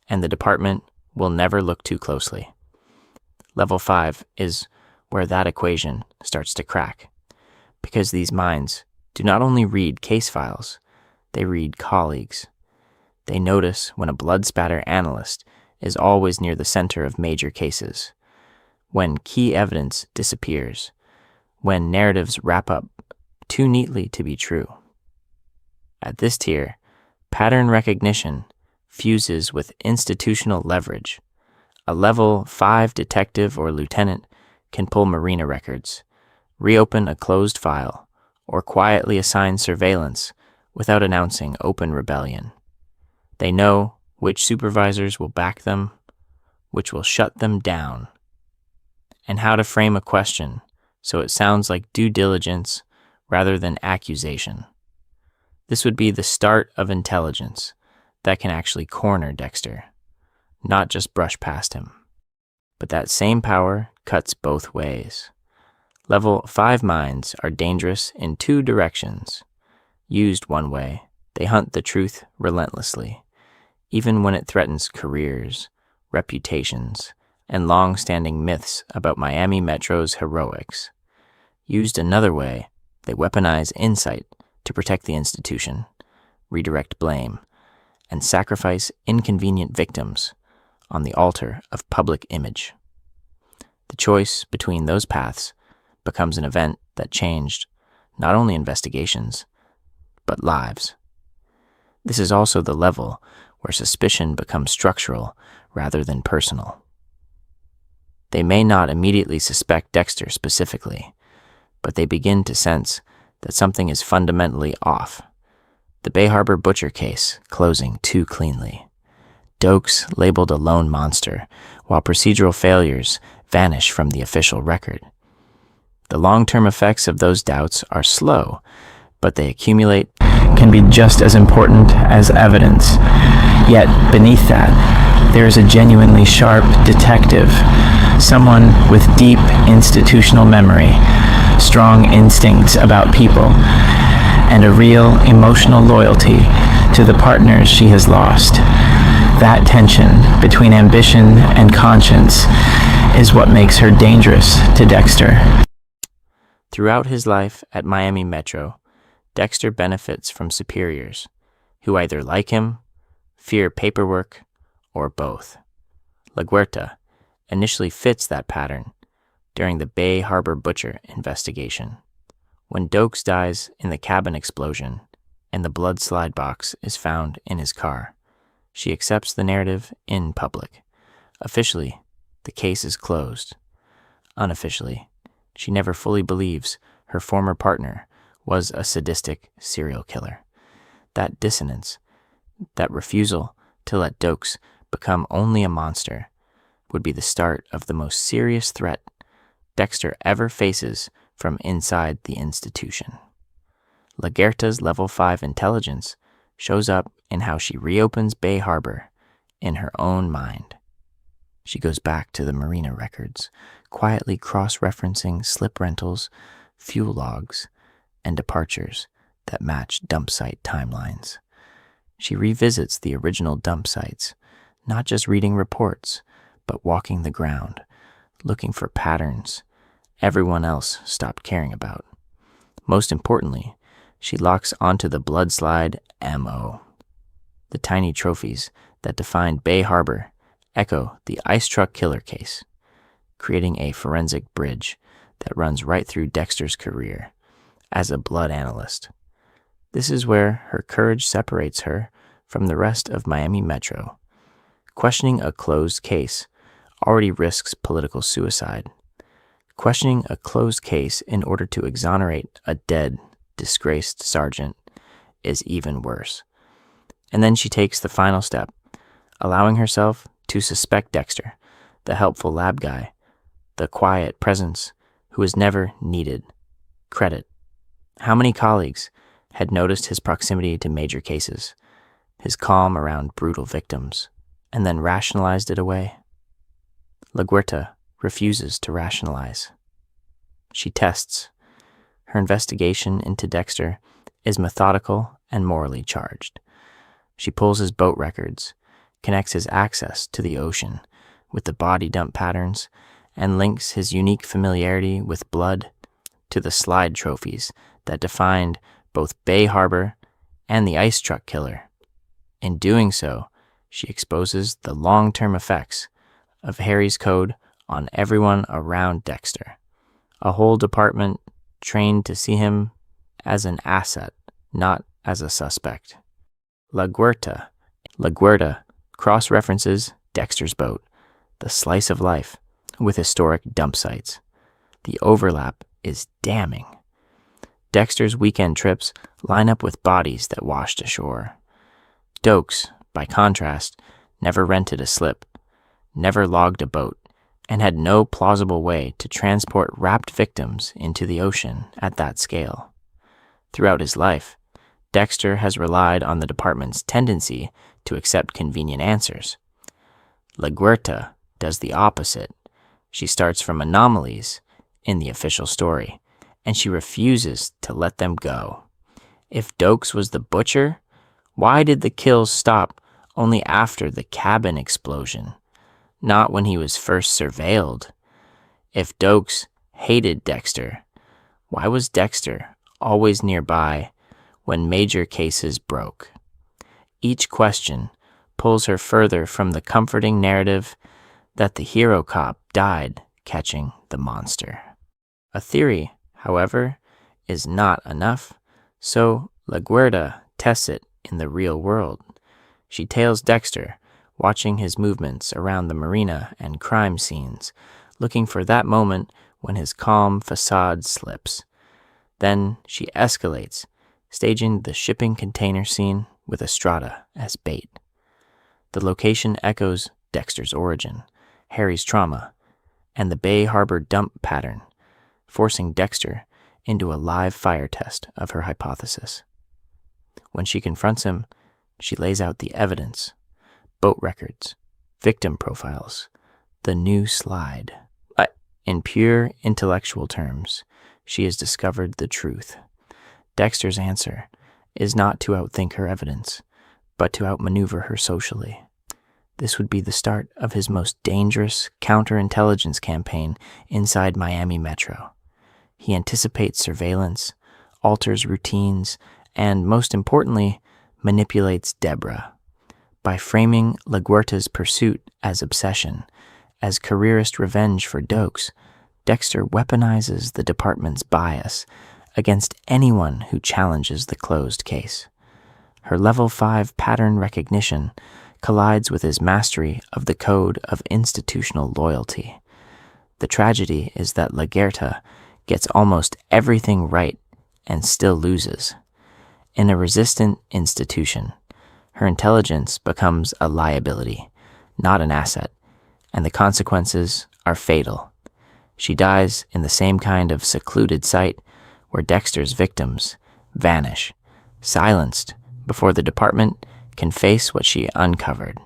and the department will never look too closely. Level 5 is where that equation starts to crack, because these minds do not only read case files, they read colleagues. They notice when a blood spatter analyst is always near the center of major cases, when key evidence disappears, when narratives wrap up too neatly to be true. At this tier, pattern recognition fuses with institutional leverage. A level 5 detective or lieutenant can pull marina records, reopen a closed file, or quietly assign surveillance without announcing open rebellion. They know which supervisors will back them, which will shut them down, and how to frame a question so it sounds like due diligence rather than accusation. This would be the start of intelligence that can actually corner Dexter, not just brush past him. But that same power cuts both ways. Level 5 minds are dangerous in two directions. Used one way, they hunt the truth relentlessly, even when it threatens careers, reputations, and long-standing myths about Miami Metro's heroics. Used another way, they weaponize insight to protect the institution, redirect blame, and sacrifice inconvenient victims on the altar of public image. The choice between those paths becomes an event that changed not only investigations, but lives. This is also the level where suspicion becomes structural rather than personal. They may not immediately suspect Dexter specifically, but they begin to sense that something is fundamentally off. The Bay Harbor butcher case closing too cleanly. Dokes labeled a lone monster, while procedural failures vanish from the official record. The long-term effects of those doubts are slow, but they accumulate, can be just as important as evidence. Yet, beneath that, there is a genuinely sharp detective, someone with deep institutional memory, strong instincts about people, and a real emotional loyalty to the partners she has lost. That tension between ambition and conscience is what makes her dangerous to Dexter. Throughout his life at Miami Metro, Dexter benefits from superiors who either like him, fear paperwork, or both. LaGuerta initially fits that pattern during the Bay Harbor butcher investigation. When Dokes dies in the cabin explosion and the blood slide box is found in his car, she accepts the narrative in public. Officially, the case is closed. Unofficially, she never fully believes her former partner was a sadistic serial killer. That dissonance, that refusal to let Dokes become only a monster, would be the start of the most serious threat Dexter ever faces from inside the institution. LaGuerta's level 5 intelligence shows up in how she reopens Bay Harbor in her own mind. She goes back to the marina records, quietly cross-referencing slip rentals, fuel logs, and departures that match dump site timelines. She revisits the original dump sites, not just reading reports, but walking the ground, looking for patterns everyone else stopped caring about. Most importantly, she locks onto the blood slide MO. The tiny trophies that defined Bay Harbor echo the ice truck killer case, creating a forensic bridge that runs right through Dexter's career as a blood analyst. This is where her courage separates her from the rest of Miami Metro. Questioning a closed case already risks political suicide. Questioning a closed case in order to exonerate a dead, disgraced sergeant is even worse. And then she takes the final step, allowing herself to suspect Dexter, the helpful lab guy, the quiet presence who is never needed. Credit. How many colleagues had noticed his proximity to major cases, his calm around brutal victims, and then rationalized it away? LaGuerta refuses to rationalize. She tests. Her investigation into Dexter is methodical and morally charged. She pulls his boat records, connects his access to the ocean with the body dump patterns, and links his unique familiarity with blood to the slide trophies that defined both Bay Harbor and the ice truck killer. In doing so, she exposes the long-term effects of Harry's code on everyone around Dexter. A whole department trained to see him as an asset, not as a suspect. La Guerta cross-references Dexter's boat, the slice of life, with historic dump sites. The overlap is damning. Dexter's weekend trips line up with bodies that washed ashore. Dokes, by contrast, never rented a slip, never logged a boat, and had no plausible way to transport wrapped victims into the ocean at that scale. Throughout his life, Dexter has relied on the department's tendency to accept convenient answers. La Guerta does the opposite. She starts from anomalies in the official story, and she refuses to let them go. If Dokes was the butcher, why did the kills stop only after the cabin explosion, not when he was first surveilled? If Dokes hated Dexter, why was Dexter always nearby when major cases broke? Each question pulls her further from the comforting narrative that the hero cop died catching the monster. A theory, however, is not enough, so La Guerta tests it in the real world. She tails Dexter, watching his movements around the marina and crime scenes, looking for that moment when his calm facade slips. Then she escalates, staging the shipping container scene with Estrada as bait. The location echoes Dexter's origin, Harry's trauma, and the Bay Harbor dump pattern, forcing Dexter into a live fire test of her hypothesis. When she confronts him, she lays out the evidence: boat records, victim profiles, the new slide. But in pure intellectual terms, she has discovered the truth. Dexter's answer is not to outthink her evidence, but to outmaneuver her socially. This would be the start of his most dangerous counterintelligence campaign inside Miami Metro. He anticipates surveillance, alters routines, and, most importantly, manipulates Deborah. By framing La Guerta's pursuit as obsession, as careerist revenge for Dokes, Dexter weaponizes the department's bias against anyone who challenges the closed case. Her level 5 pattern recognition collides with his mastery of the code of institutional loyalty. The tragedy is that La Guerta gets almost everything right and still loses. In a resistant institution, her intelligence becomes a liability, not an asset, and the consequences are fatal. She dies in the same kind of secluded site where Dexter's victims vanish, silenced before the department can face what she uncovered.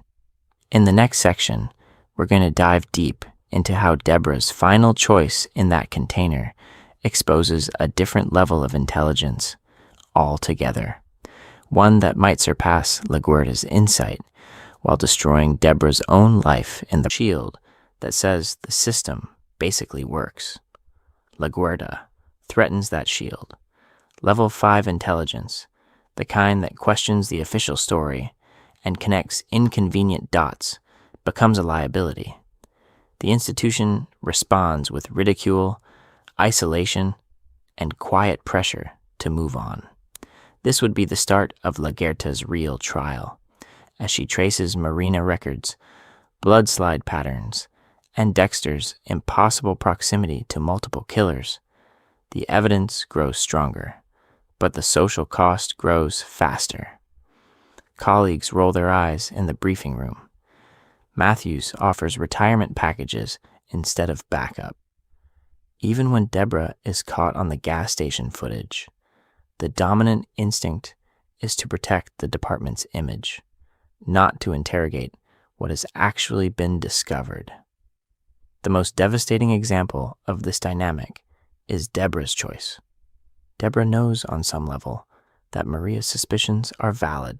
In the next section, we're going to dive deep into how Deborah's final choice in that container exposes a different level of intelligence altogether, one that might surpass La Guerta's insight while destroying Deborah's own life in the shield that says the system basically works. La Guerta threatens that shield. Level 5 intelligence, the kind that questions the official story and connects inconvenient dots, becomes a liability. The institution responds with ridicule, isolation, and quiet pressure to move on. This would be the start of La Guerta's real trial, as she traces marina records, blood slide patterns, and Dexter's impossible proximity to multiple killers. The evidence grows stronger, but the social cost grows faster. Colleagues roll their eyes in the briefing room. Matthews offers retirement packages instead of backup. Even when Deborah is caught on the gas station footage, the dominant instinct is to protect the department's image, not to interrogate what has actually been discovered. The most devastating example of this dynamic is Deborah's choice. Deborah knows on some level that Maria's suspicions are valid.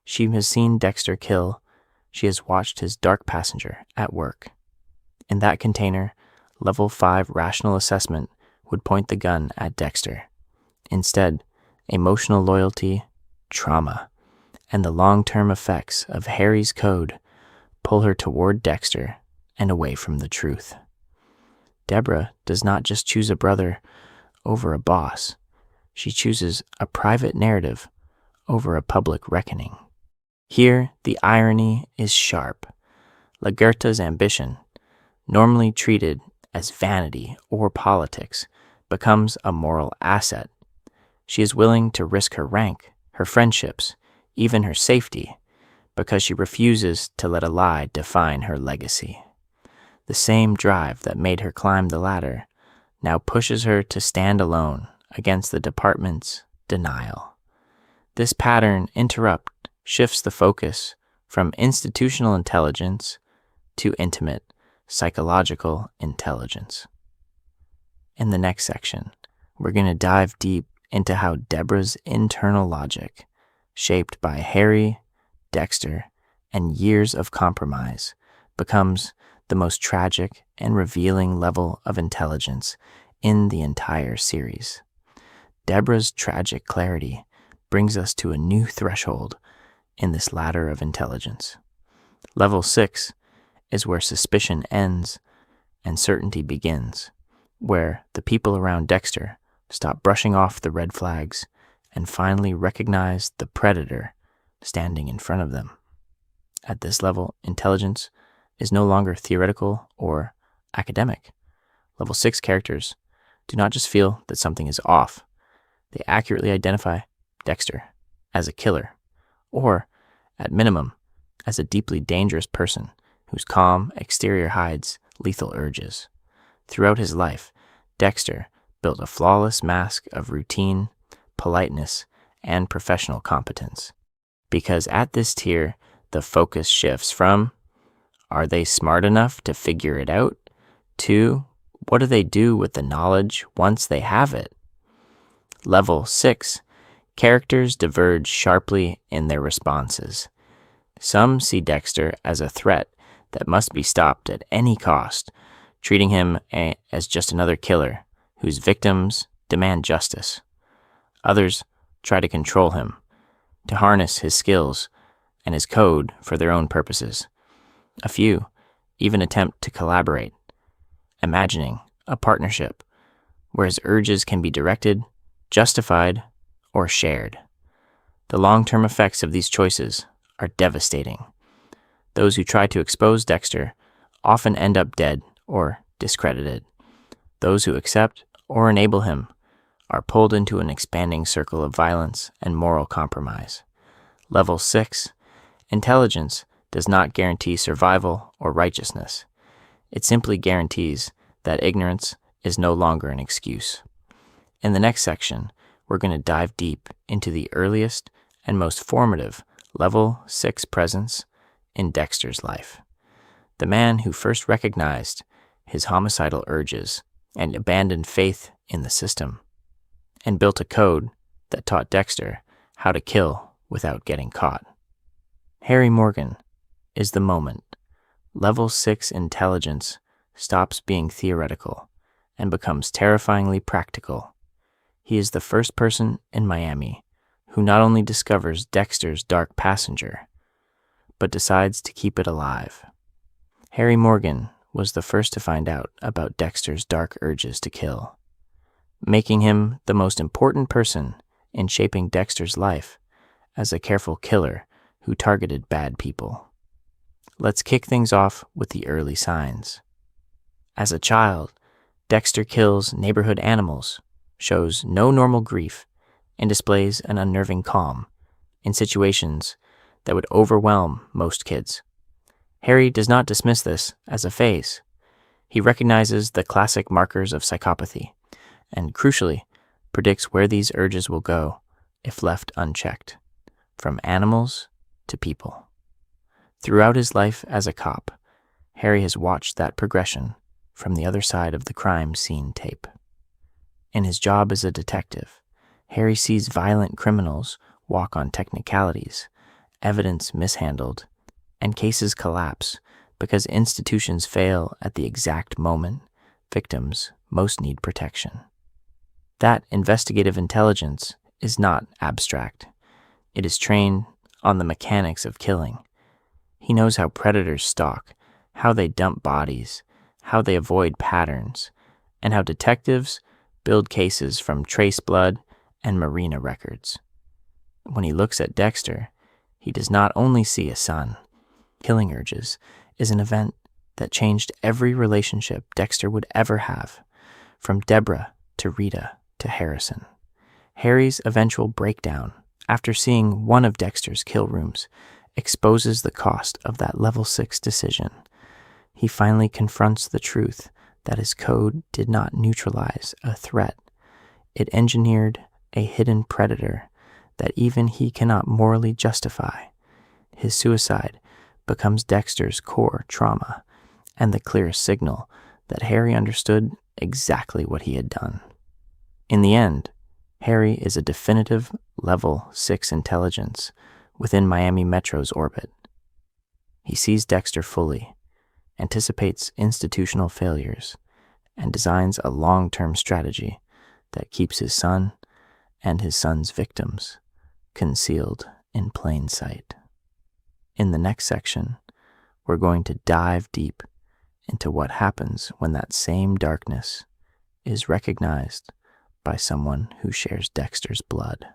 She has seen Dexter kill. She has watched his dark passenger at work. In that container, level 5 rational assessment would point the gun at Dexter. Instead, emotional loyalty, trauma, and the long-term effects of Harry's code pull her toward Dexter and away from the truth. Deborah does not just choose a brother over a boss. She chooses a private narrative over a public reckoning. Here, the irony is sharp. Lagerta's ambition, normally treated as vanity or politics, becomes a moral asset. She is willing to risk her rank, her friendships, even her safety, because she refuses to let a lie define her legacy. The same drive that made her climb the ladder now pushes her to stand alone against the department's denial. This pattern interrupt shifts the focus from institutional intelligence to intimate psychological intelligence. In the next section, we're going to dive deep into how Deborah's internal logic, shaped by Harry, Dexter, and years of compromise, becomes the most tragic and revealing level of intelligence in the entire series. Deborah's tragic clarity brings us to a new threshold in this ladder of intelligence. Level 6 is where suspicion ends and certainty begins, where the people around Dexter stop brushing off the red flags and finally recognize the predator standing in front of them. At this level, intelligence is no longer theoretical or academic. Level 6 characters do not just feel that something is off. They accurately identify Dexter as a killer, or, at minimum, as a deeply dangerous person whose calm exterior hides lethal urges. Throughout his life, Dexter built a flawless mask of routine, politeness, and professional competence. Because at this tier, the focus shifts from, are they smart enough to figure it out, to, what do they do with the knowledge once they have it? Level 6, characters diverge sharply in their responses. Some see Dexter as a threat that must be stopped at any cost, treating him as just another killer whose victims demand justice. Others try to control him, to harness his skills and his code for their own purposes. A few even attempt to collaborate, imagining a partnership where his urges can be directed, justified, or shared. The long-term effects of these choices are devastating. Those who try to expose Dexter often end up dead or discredited. Those who accept or enable him are pulled into an expanding circle of violence and moral compromise. Level 6, intelligence does not guarantee survival or righteousness. It simply guarantees that ignorance is no longer an excuse. In the next section, we're going to dive deep into the earliest and most formative Level 6 presence in Dexter's life. The man who first recognized his homicidal urges and abandoned faith in the system, and built a code that taught Dexter how to kill without getting caught. Harry Morgan is the moment. Level 6 intelligence stops being theoretical and becomes terrifyingly practical. He is the first person in Miami who not only discovers Dexter's dark passenger, but decides to keep it alive. Harry Morgan was the first to find out about Dexter's dark urges to kill, making him the most important person in shaping Dexter's life as a careful killer who targeted bad people. Let's kick things off with the early signs. As a child, Dexter kills neighborhood animals, shows no normal grief, and displays an unnerving calm in situations that would overwhelm most kids. Harry does not dismiss this as a phase. He recognizes the classic markers of psychopathy and, crucially, predicts where these urges will go if left unchecked, from animals to people. Throughout his life as a cop, Harry has watched that progression from the other side of the crime scene tape. In his job as a detective, Harry sees violent criminals walk on technicalities, evidence mishandled, and cases collapse because institutions fail at the exact moment victims most need protection. That investigative intelligence is not abstract. It is trained on the mechanics of killing. He knows how predators stalk, how they dump bodies, how they avoid patterns, and how detectives build cases from trace blood and marina records. When he looks at Dexter, he does not only see a son. Killing urges is an event that changed every relationship Dexter would ever have, from Deborah to Rita to Harrison. Harry's eventual breakdown after seeing one of Dexter's kill rooms exposes the cost of that level 6 decision. He finally confronts the truth that his code did not neutralize a threat. It engineered a hidden predator that even he cannot morally justify. His suicide becomes Dexter's core trauma and the clearest signal that Harry understood exactly what he had done. In the end, Harry is a definitive level 6 intelligence within Miami Metro's orbit. He sees Dexter fully, anticipates institutional failures, and designs a long-term strategy that keeps his son and his son's victims concealed in plain sight. In the next section, we're going to dive deep into what happens when that same darkness is recognized by someone who shares Dexter's blood,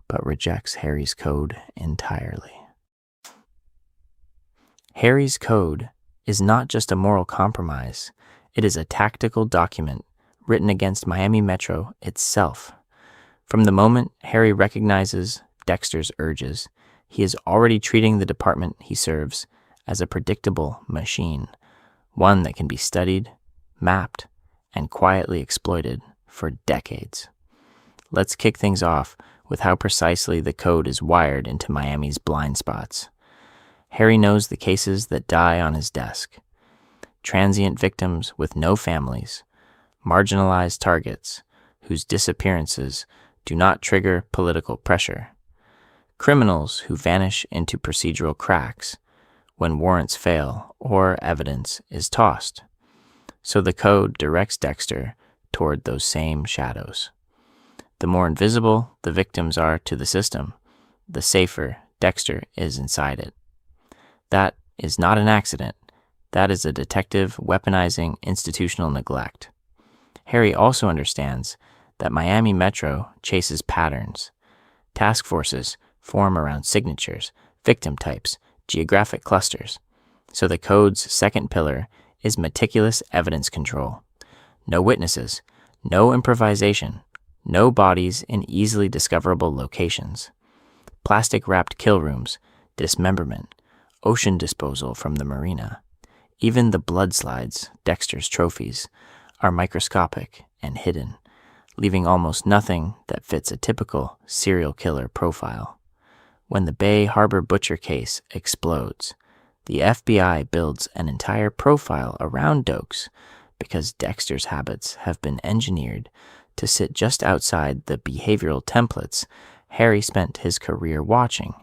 but rejects Harry's code entirely. Harry's code is not just a moral compromise, it is a tactical document written against Miami Metro itself. From the moment Harry recognizes Dexter's urges, he is already treating the department he serves as a predictable machine, one that can be studied, mapped, and quietly exploited for decades. Let's kick things off with how precisely the code is wired into Miami's blind spots. Harry knows the cases that die on his desk. Transient victims with no families, marginalized targets whose disappearances do not trigger political pressure, criminals who vanish into procedural cracks when warrants fail or evidence is tossed. So the code directs Dexter toward those same shadows. The more invisible the victims are to the system, the safer Dexter is inside it. That is not an accident. That is a detective weaponizing institutional neglect. Harry also understands that Miami Metro chases patterns. Task forces form around signatures, victim types, geographic clusters. So the code's second pillar is meticulous evidence control. No witnesses, no improvisation, no bodies in easily discoverable locations. Plastic-wrapped kill rooms, dismemberment, ocean disposal from the marina. Even the blood slides, Dexter's trophies, are microscopic and hidden, leaving almost nothing that fits a typical serial killer profile. When the Bay Harbor butcher case explodes, the FBI builds an entire profile around Dokes because Dexter's habits have been engineered to sit just outside the behavioral templates Harry spent his career watching.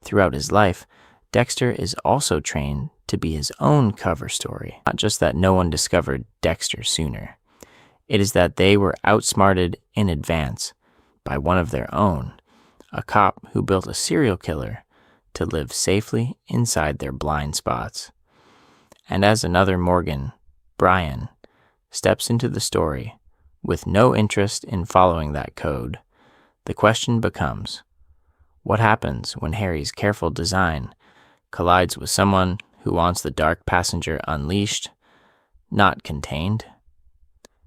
Throughout his life, Dexter is also trained to be his own cover story. Not just that no one discovered Dexter sooner. It is that they were outsmarted in advance by one of their own, a cop who built a serial killer to live safely inside their blind spots. And as another Morgan, Brian, steps into the story with no interest in following that code, the question becomes, what happens when Harry's careful design collides with someone who wants the dark passenger unleashed, not contained?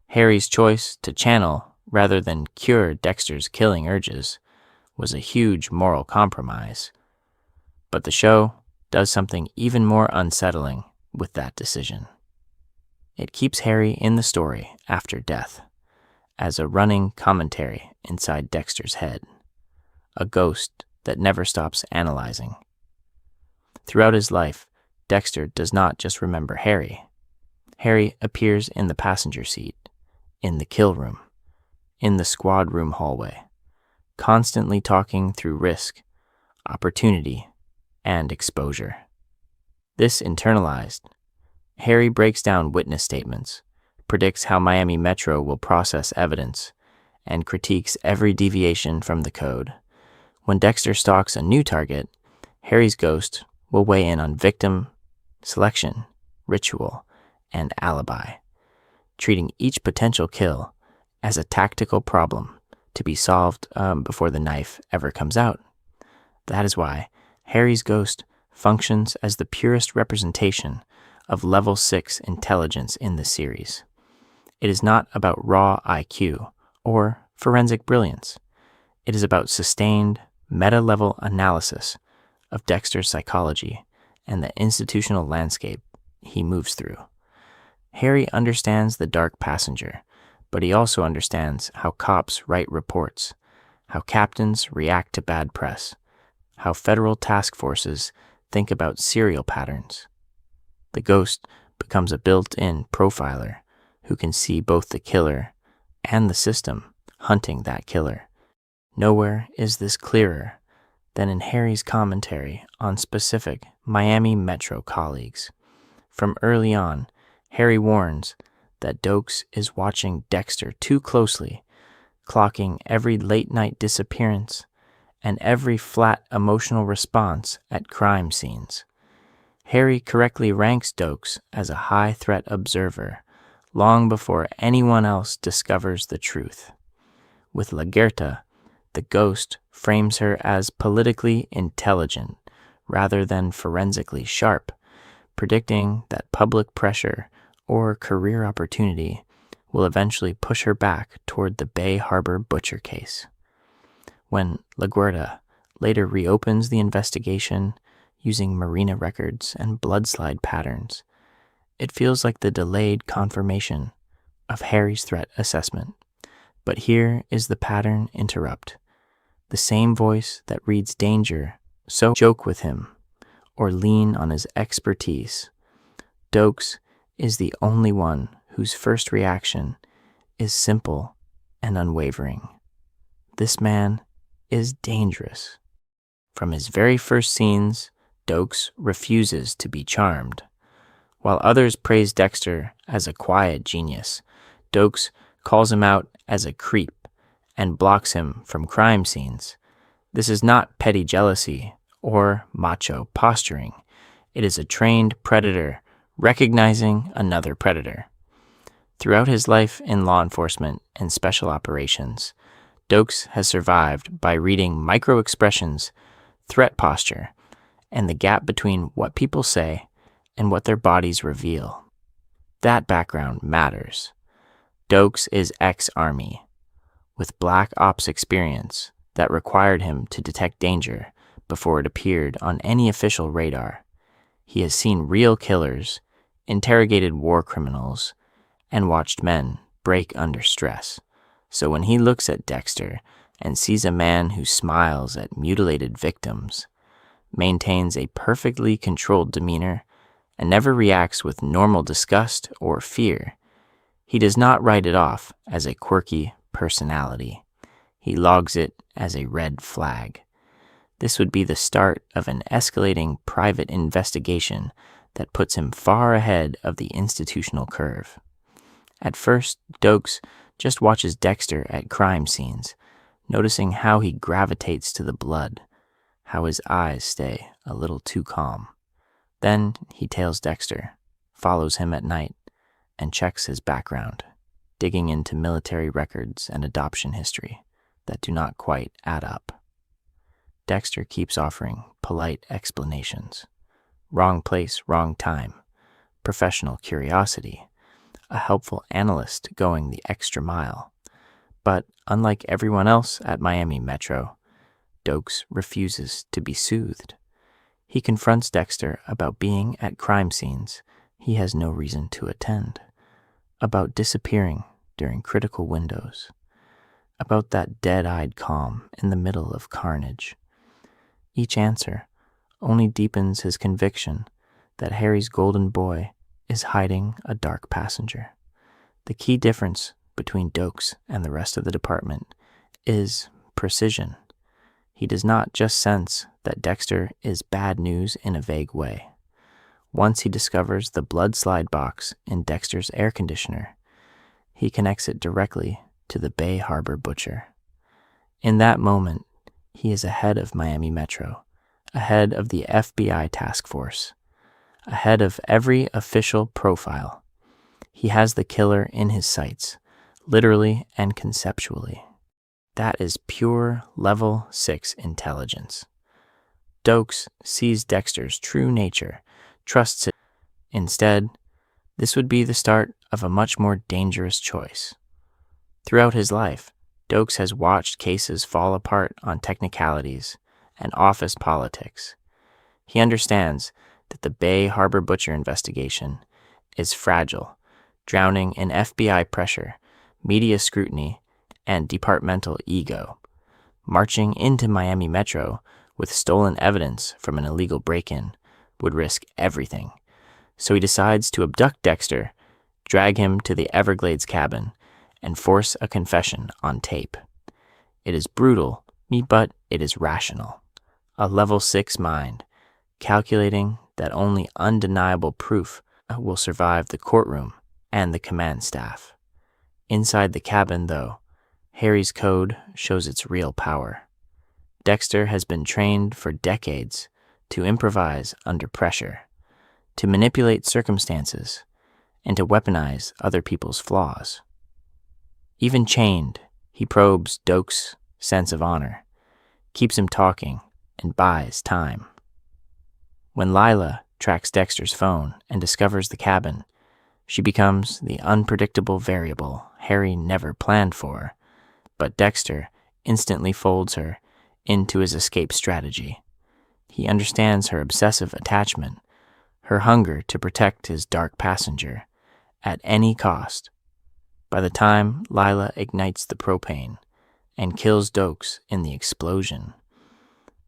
Harry's choice to channel rather than cure Dexter's killing urges was a huge moral compromise. But the show does something even more unsettling with that decision. It keeps Harry in the story after death, as a running commentary inside Dexter's head, a ghost that never stops analyzing. Throughout his life, Dexter does not just remember Harry. Harry appears in the passenger seat, in the kill room, in the squad room hallway, constantly talking through risk, opportunity, and exposure. This internalized, Harry breaks down witness statements, predicts how Miami Metro will process evidence, and critiques every deviation from the code. When Dexter stalks a new target, Harry's ghost will weigh in on victim, selection, ritual, and alibi, treating each potential kill as a tactical problem to be solved before the knife ever comes out. That is why Harry's ghost functions as the purest representation of level 6 intelligence in the series. It is not about raw IQ or forensic brilliance. It is about sustained, meta-level analysis of Dexter's psychology and the institutional landscape he moves through. Harry understands the dark passenger, but he also understands how cops write reports, how captains react to bad press, how federal task forces think about serial patterns. The ghost becomes a built-in profiler who can see both the killer and the system hunting that killer. Nowhere is this clearer than in Harry's commentary on specific Miami Metro colleagues. From early on, Harry warns that Dokes is watching Dexter too closely, clocking every late-night disappearance and every flat emotional response at crime scenes. Harry correctly ranks Dokes as a high-threat observer long before anyone else discovers the truth. With Lagerta, the ghost frames her as politically intelligent rather than forensically sharp, predicting that public pressure or career opportunity will eventually push her back toward the Bay Harbor butcher case. When LaGuardia later reopens the investigation using marina records and bloodslide patterns, it feels like the delayed confirmation of Harry's threat assessment. But here is the pattern interrupt. The same voice that reads danger, so joke with him or lean on his expertise. Dokes is the only one whose first reaction is simple and unwavering. This man is dangerous. From his very first scenes, Dokes refuses to be charmed. While others praise Dexter as a quiet genius, Dokes calls him out as a creep and blocks him from crime scenes. This is not petty jealousy or macho posturing. It is a trained predator recognizing another predator. Throughout his life in law enforcement and special operations, Dokes has survived by reading micro-expressions, threat posture, and the gap between what people say and what their bodies reveal. That background matters. Dokes is ex-Army, with black ops experience that required him to detect danger before it appeared on any official radar. He has seen real killers, interrogated war criminals, and watched men break under stress. So when he looks at Dexter and sees a man who smiles at mutilated victims, maintains a perfectly controlled demeanor, and never reacts with normal disgust or fear, he does not write it off as a quirky personality. He logs it as a red flag. This would be the start of an escalating private investigation that puts him far ahead of the institutional curve. At first, Dokes just watches Dexter at crime scenes, noticing how he gravitates to the blood, how his eyes stay a little too calm. Then he tails Dexter, follows him at night, and checks his background, digging into military records and adoption history that do not quite add up. Dexter keeps offering polite explanations. Wrong place, wrong time. Professional curiosity. A helpful analyst going the extra mile. But unlike everyone else at Miami Metro, Dokes refuses to be soothed. He confronts Dexter about being at crime scenes he has no reason to attend, about disappearing during critical windows, about that dead-eyed calm in the middle of carnage. Each answer only deepens his conviction that Harry's golden boy is hiding a dark passenger. The key difference between Dokes and the rest of the department is precision. He does not just sense that Dexter is bad news in a vague way. Once he discovers the blood slide box in Dexter's air conditioner, he connects it directly to the Bay Harbor butcher. In that moment, he is ahead of Miami Metro, ahead of the FBI task force, ahead of every official profile. He has the killer in his sights, literally and conceptually. That is pure level 6 intelligence. Dokes sees Dexter's true nature, trusts it. Instead, this would be the start of a much more dangerous choice. Throughout his life, Dokes has watched cases fall apart on technicalities and office politics. He understands that the Bay Harbor Butcher investigation is fragile, drowning in FBI pressure, media scrutiny, and departmental ego. Marching into Miami Metro with stolen evidence from an illegal break-in would risk everything. So he decides to abduct Dexter, drag him to the Everglades cabin, and force a confession on tape. It is brutal, but it is rational. A level 6 mind, calculating that only undeniable proof will survive the courtroom and the command staff. Inside the cabin, though, Harry's code shows its real power. Dexter has been trained for decades to improvise under pressure, to manipulate circumstances, and to weaponize other people's flaws. Even chained, he probes Dokes' sense of honor, keeps him talking, and buys time. When Lila tracks Dexter's phone and discovers the cabin, she becomes the unpredictable variable Harry never planned for, but Dexter instantly folds her into his escape strategy. He understands her obsessive attachment, her hunger to protect his dark passenger at any cost. By the time Lila ignites the propane and kills Dokes in the explosion,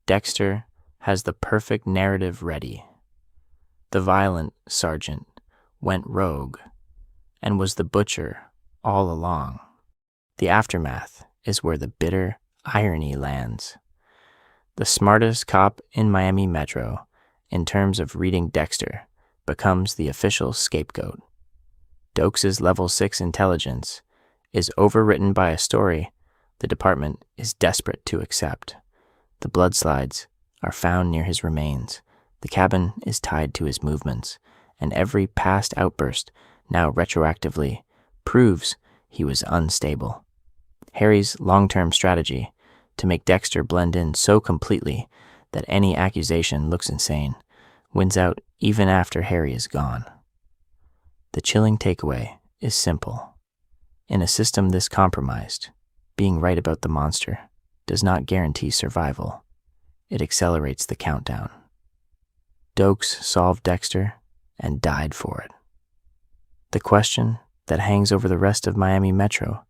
Dexter has the perfect narrative ready. The violent sergeant went rogue and was the butcher all along. The aftermath is where the bitter irony lands. The smartest cop in Miami Metro, in terms of reading Dexter, becomes the official scapegoat. Dokes' level 6 intelligence is overwritten by a story the department is desperate to accept. The blood slides are found near his remains. The cabin is tied to his movements, and every past outburst now retroactively proves he was unstable. Harry's long-term strategy, to make Dexter blend in so completely that any accusation looks insane, wins out even after Harry is gone. The chilling takeaway is simple. In a system this compromised, being right about the monster does not guarantee survival. It accelerates the countdown. Dokes solved Dexter and died for it. The question that hangs over the rest of Miami Metro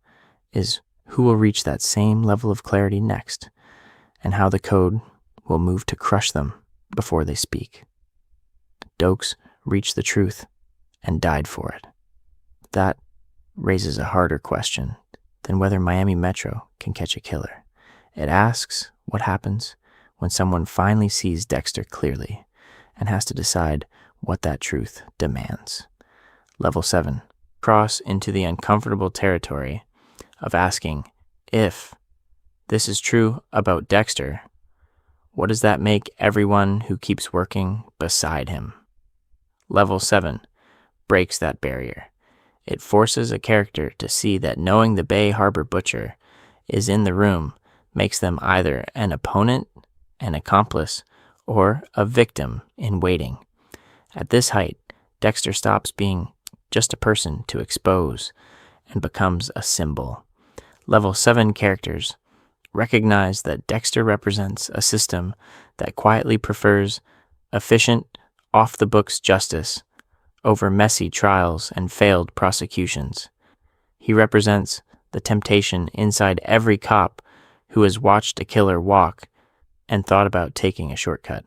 is who will reach that same level of clarity next, and how the code will move to crush them before they speak. Dokes reached the truth and died for it. That raises a harder question than whether Miami Metro can catch a killer. It asks what happens when someone finally sees Dexter clearly and has to decide what that truth demands. Level 7. Cross into the uncomfortable territory of asking, if this is true about Dexter, what does that make everyone who keeps working beside him? Level 7 breaks that barrier. It forces a character to see that knowing the Bay Harbor Butcher is in the room makes them either an opponent, an accomplice, or a victim in waiting. At this height, Dexter stops being just a person to expose and becomes a symbol. Level 7 characters recognize that Dexter represents a system that quietly prefers efficient, off-the-books justice over messy trials and failed prosecutions. He represents the temptation inside every cop who has watched a killer walk and thought about taking a shortcut.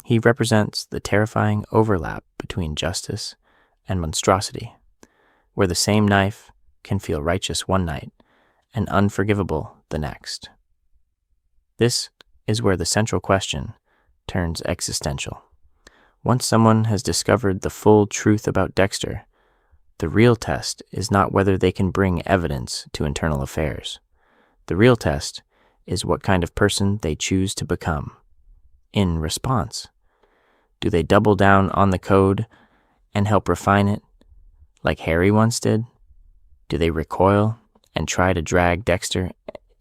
He represents the terrifying overlap between justice and monstrosity, where the same knife can feel righteous one night and unforgivable the next. This is where the central question turns existential. Once someone has discovered the full truth about Dexter, the real test is not whether they can bring evidence to internal affairs. The real test is what kind of person they choose to become. In response, do they double down on the code and help refine it, like Harry once did? Do they recoil and try to drag Dexter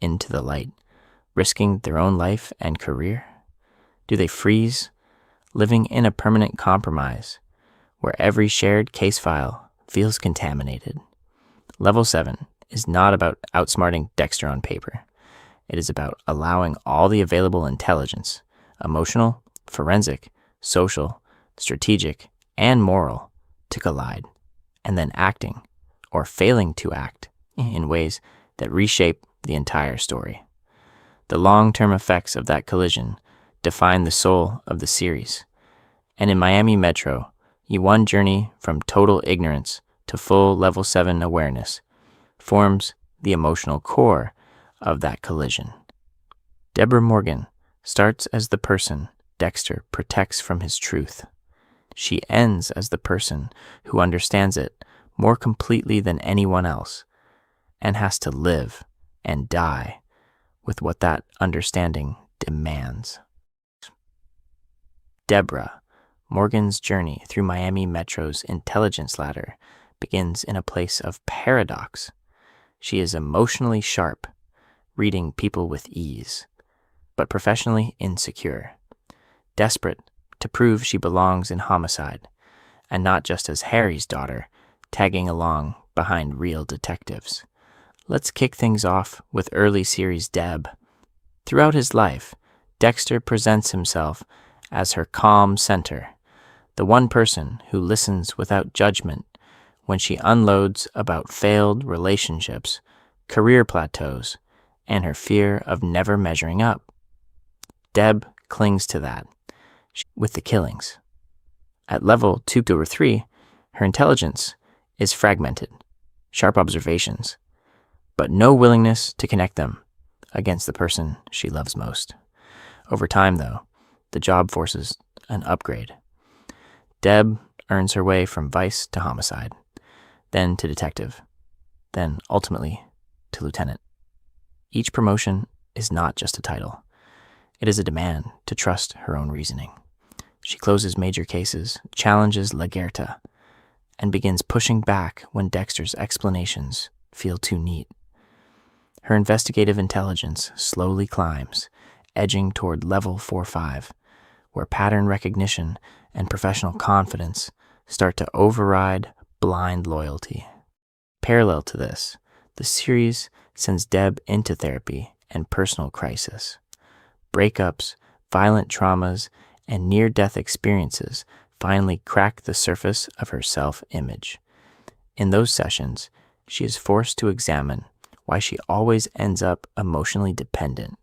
into the light, risking their own life and career? Do they freeze, living in a permanent compromise where every shared case file feels contaminated? Level 7 is not about outsmarting Dexter on paper. It is about allowing all the available intelligence, emotional, forensic, social, strategic, and moral, to collide, and then acting, or failing to act, in ways that reshape the entire story. The long-term effects of that collision define the soul of the series. And in Miami Metro, one journey from total ignorance to full level 7 awareness forms the emotional core of that collision. Dexter Morgan starts as the person Dexter protects from his truth. She ends as the person who understands it more completely than anyone else, and has to live and die with what that understanding demands. Deborah Morgan's journey through Miami Metro's intelligence ladder begins in a place of paradox. She is emotionally sharp, reading people with ease, but professionally insecure, desperate to prove she belongs in homicide, and not just as Harry's daughter, tagging along behind real detectives. Let's kick things off with early series Deb. Throughout his life, Dexter presents himself as her calm center, the one person who listens without judgment when she unloads about failed relationships, career plateaus, and her fear of never measuring up. Deb clings to that with the killings. At level 2 or 3, her intelligence is fragmented, sharp observations, but no willingness to connect them against the person she loves most. Over time, though, the job forces an upgrade. Deb earns her way from vice to homicide, then to detective, then ultimately to lieutenant. Each promotion is not just a title. It is a demand to trust her own reasoning. She closes major cases, challenges Lagerta, and begins pushing back when Dexter's explanations feel too neat. Her investigative intelligence slowly climbs, edging toward level 4-5, where pattern recognition and professional confidence start to override blind loyalty. Parallel to this, the series sends Deb into therapy and personal crisis. Breakups, violent traumas, and near-death experiences finally crack the surface of her self-image. In those sessions, she is forced to examine why she always ends up emotionally dependent,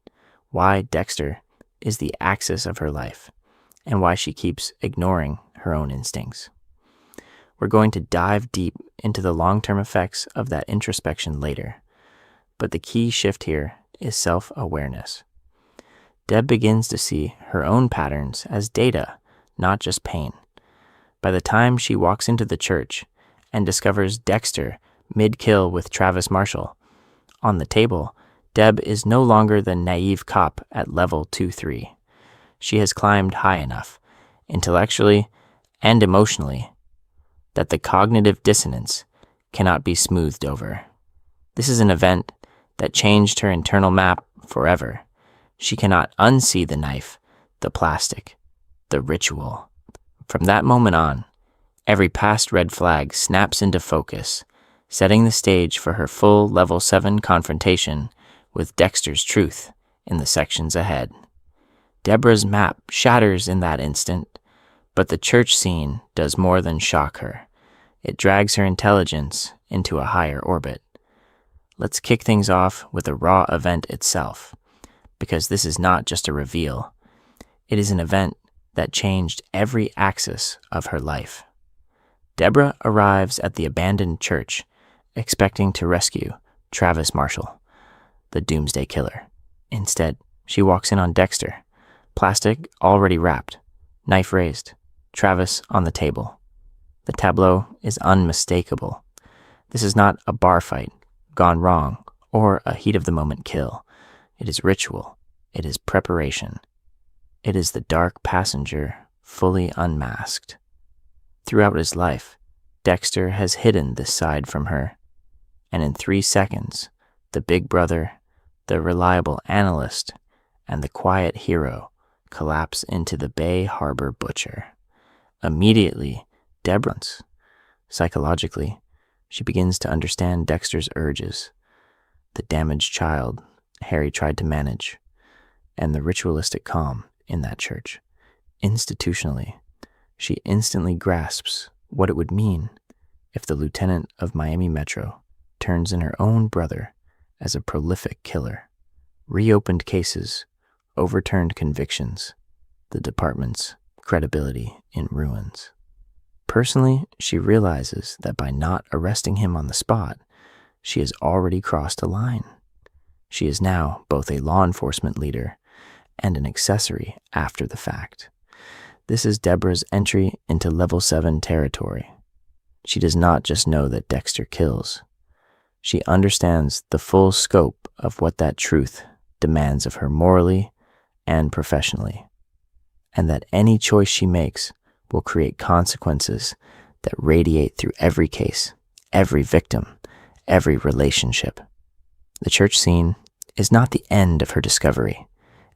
why Dexter is the axis of her life, and why she keeps ignoring her own instincts. We're going to dive deep into the long-term effects of that introspection later, but the key shift here is self-awareness. Deb begins to see her own patterns as data, not just pain. By the time she walks into the church and discovers Dexter mid-kill with Travis Marshall on the table, Deb is no longer the naive cop at level 2-3. She has climbed high enough, intellectually and emotionally, that the cognitive dissonance cannot be smoothed over. This is an event that changed her internal map forever. She cannot unsee the knife, the plastic, the ritual. From that moment on, every past red flag snaps into focus, setting the stage for her full level 7 confrontation with Dexter's truth in the sections ahead. Deborah's map shatters in that instant, but the church scene does more than shock her. It drags her intelligence into a higher orbit. Let's kick things off with the raw event itself, because this is not just a reveal. It is an event that changed every axis of her life. Deborah arrives at the abandoned church, expecting to rescue Travis Marshall, the doomsday killer. Instead, she walks in on Dexter, plastic already wrapped, knife raised, Travis on the table. The tableau is unmistakable. This is not a bar fight gone wrong or a heat-of-the-moment kill. It is ritual. It is preparation. It is the dark passenger fully unmasked. Throughout his life, Dexter has hidden this side from her. and in 3 seconds, the big brother, the reliable analyst, and the quiet hero collapse into the Bay Harbor butcher. Immediately, Deborah, psychologically, she begins to understand Dexter's urges, the damaged child Harry tried to manage, and the ritualistic calm in that church. Institutionally, she instantly grasps what it would mean if the lieutenant of Miami Metro turns in her own brother as a prolific killer. Reopened cases, overturned convictions, the department's credibility in ruins. Personally, she realizes that by not arresting him on the spot, she has already crossed a line. She is now both a law enforcement leader and an accessory after the fact. This is Deborah's entry into Level 7 territory. She does not just know that Dexter kills. She understands the full scope of what that truth demands of her morally and professionally, and that any choice she makes will create consequences that radiate through every case, every victim, every relationship. The church scene is not the end of her discovery.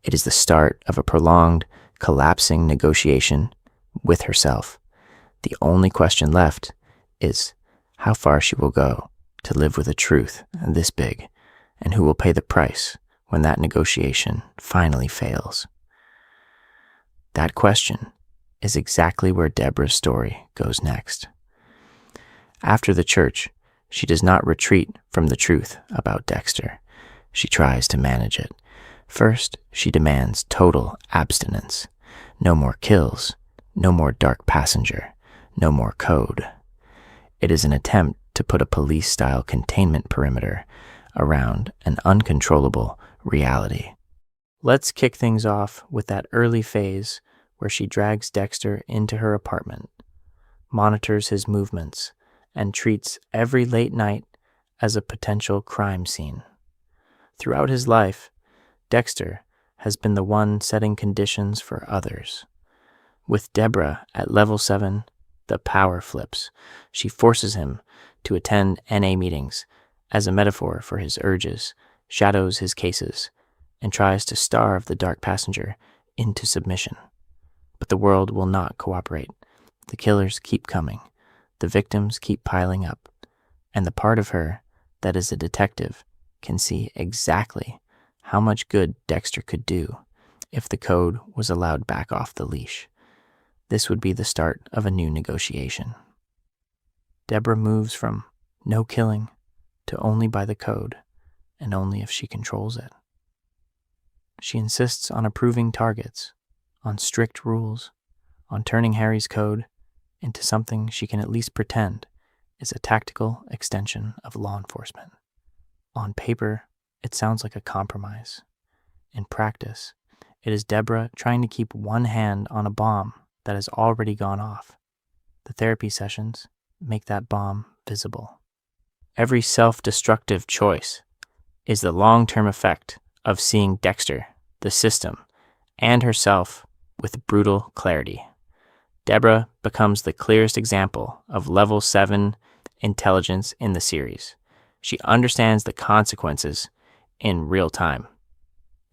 It is the start of a prolonged, collapsing negotiation with herself. The only question left is how far she will go to live with a truth this big, and who will pay the price when that negotiation finally fails. That question is exactly where Deborah's story goes next. After the church, she does not retreat from the truth about Dexter. She tries to manage it. First, she demands total abstinence. No more kills, no more dark passenger, no more code. It is an attempt to put a police-style containment perimeter around an uncontrollable reality. Let's kick things off with that early phase where she drags Dexter into her apartment, monitors his movements, and treats every late night as a potential crime scene. Throughout his life, Dexter has been the one setting conditions for others. With Deborah at Level 7, the power flips. She forces him to attend NA meetings as a metaphor for his urges, shadows his cases, and tries to starve the dark passenger into submission. But the world will not cooperate. The killers keep coming. The victims keep piling up. And the part of her that is a detective can see exactly how much good Dexter could do if the code was allowed back off the leash. This would be the start of a new negotiation. Deborah moves from no killing to only by the code, and only if she controls it. She insists on approving targets, on strict rules, on turning Harry's code into something she can at least pretend is a tactical extension of law enforcement. On paper, it sounds like a compromise. In practice, it is Deborah trying to keep one hand on a bomb that has already gone off. The therapy sessions make that bomb visible. Every self-destructive choice is the long-term effect of seeing Dexter, the system, and herself with brutal clarity. Deborah becomes the clearest example of Level 7 intelligence in the series. She understands the consequences in real time,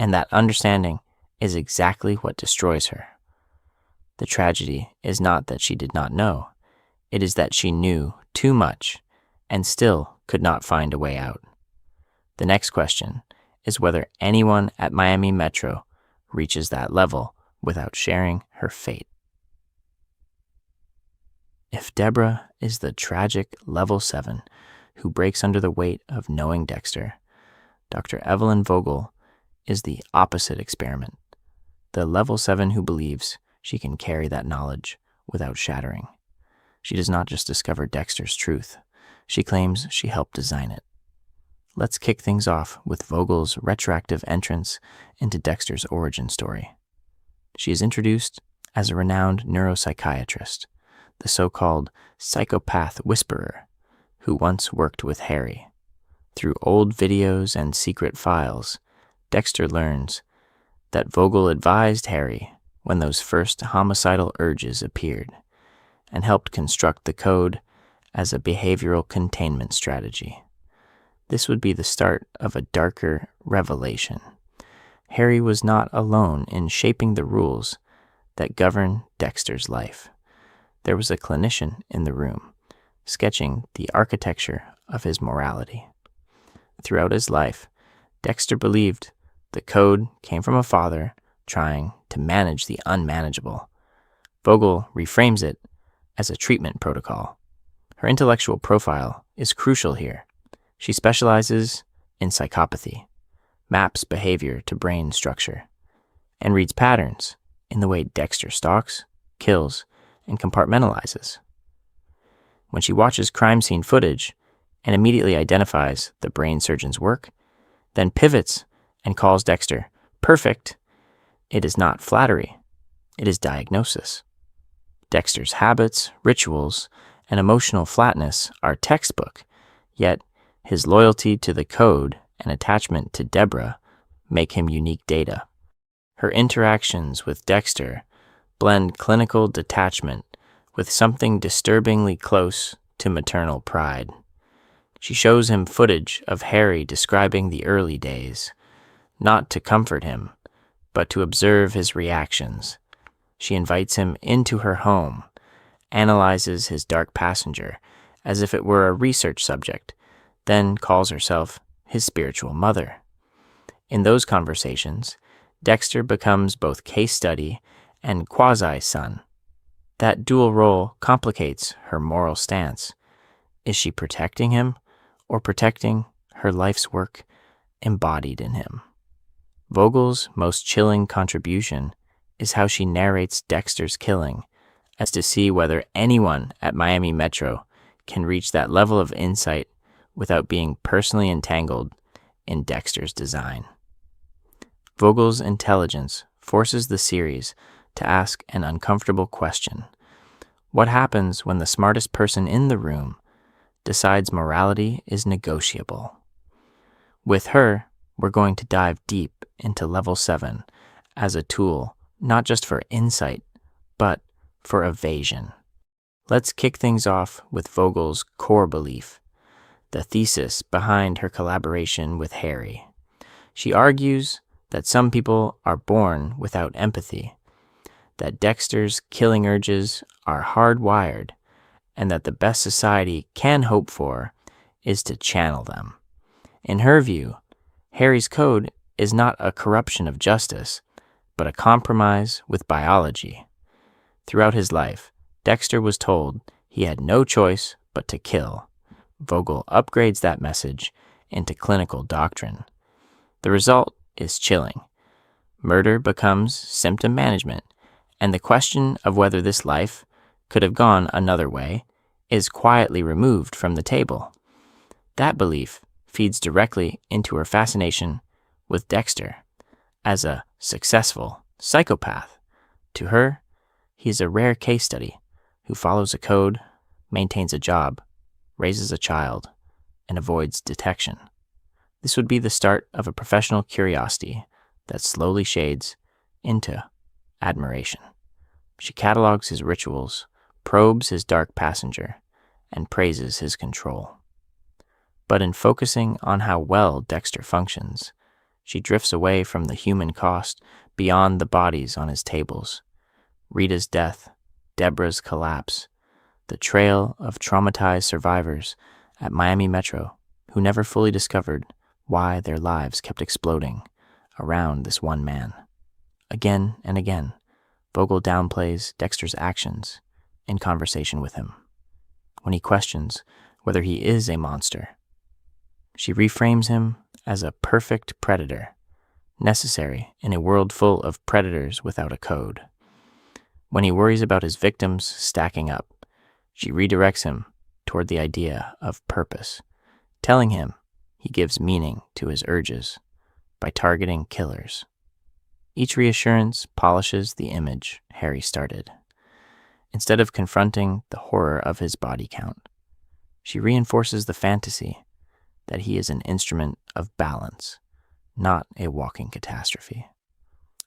and that understanding is exactly what destroys her. The tragedy is not that she did not know, it is that she knew too much and still could not find a way out. The next question is whether anyone at Miami Metro reaches that level without sharing her fate. If Deborah is the tragic Level 7 who breaks under the weight of knowing Dexter, Dr. Evelyn Vogel is the opposite experiment, the Level 7 who believes she can carry that knowledge without shattering. She does not just discover Dexter's truth, she claims she helped design it. Let's kick things off with Vogel's retroactive entrance into Dexter's origin story. She is introduced as a renowned neuropsychiatrist, the so-called psychopath whisperer who once worked with Harry. Through old videos and secret files, Dexter learns that Vogel advised Harry when those first homicidal urges appeared and helped construct the code as a behavioral containment strategy. This would be the start of a darker revelation. Harry was not alone in shaping the rules that govern Dexter's life. There was a clinician in the room, sketching the architecture of his morality. Throughout his life, Dexter believed the code came from a father trying to manage the unmanageable. Vogel reframes it as a treatment protocol. Her intellectual profile is crucial here. She specializes in psychopathy, maps behavior to brain structure, and reads patterns in the way Dexter stalks, kills, and compartmentalizes. When she watches crime scene footage and immediately identifies the brain surgeon's work, then pivots and calls Dexter perfect, it is not flattery, it is diagnosis. Dexter's habits, rituals, and emotional flatness are textbook, yet his loyalty to the code and attachment to Deborah make him unique data. Her interactions with Dexter blend clinical detachment with something disturbingly close to maternal pride. She shows him footage of Harry describing the early days, not to comfort him, but to observe his reactions. She invites him into her home, analyzes his dark passenger as if it were a research subject, then calls herself his spiritual mother. In those conversations, Dexter becomes both case study and quasi-son. That dual role complicates her moral stance. Is she protecting him or protecting her life's work embodied in him? Vogel's most chilling contribution is how she narrates Dexter's killing as to see whether anyone at Miami Metro can reach that level of insight without being personally entangled in Dexter's design. Vogel's intelligence forces the series to ask an uncomfortable question. What happens when the smartest person in the room decides morality is negotiable? With her, we're going to dive deep into level 7 as a tool, not just for insight, but for evasion. Let's kick things off with Vogel's core belief, the thesis behind her collaboration with Harry. She argues that some people are born without empathy, that Dexter's killing urges are hardwired, and that the best society can hope for is to channel them. In her view, Harry's code is not a corruption of justice, but a compromise with biology. Throughout his life, Dexter was told he had no choice but to kill. Vogel upgrades that message into clinical doctrine. The result is chilling. Murder becomes symptom management, and the question of whether this life could have gone another way is quietly removed from the table. That belief feeds directly into her fascination with Dexter as a successful psychopath. To her, he's a rare case study who follows a code, maintains a job, raises a child, and avoids detection. This would be the start of a professional curiosity that slowly shades into admiration. She catalogs his rituals, probes his dark passenger, and praises his control. But in focusing on how well Dexter functions, she drifts away from the human cost beyond the bodies on his tables. Rita's death, Deborah's collapse, the trail of traumatized survivors at Miami Metro who never fully discovered why their lives kept exploding around this one man. Again and again, Vogel downplays Dexter's actions in conversation with him. When he questions whether he is a monster, she reframes him as a perfect predator, necessary in a world full of predators without a code. When he worries about his victims stacking up, she redirects him toward the idea of purpose, telling him he gives meaning to his urges by targeting killers. Each reassurance polishes the image Harry started. Instead of confronting the horror of his body count, she reinforces the fantasy that he is an instrument of balance, not a walking catastrophe.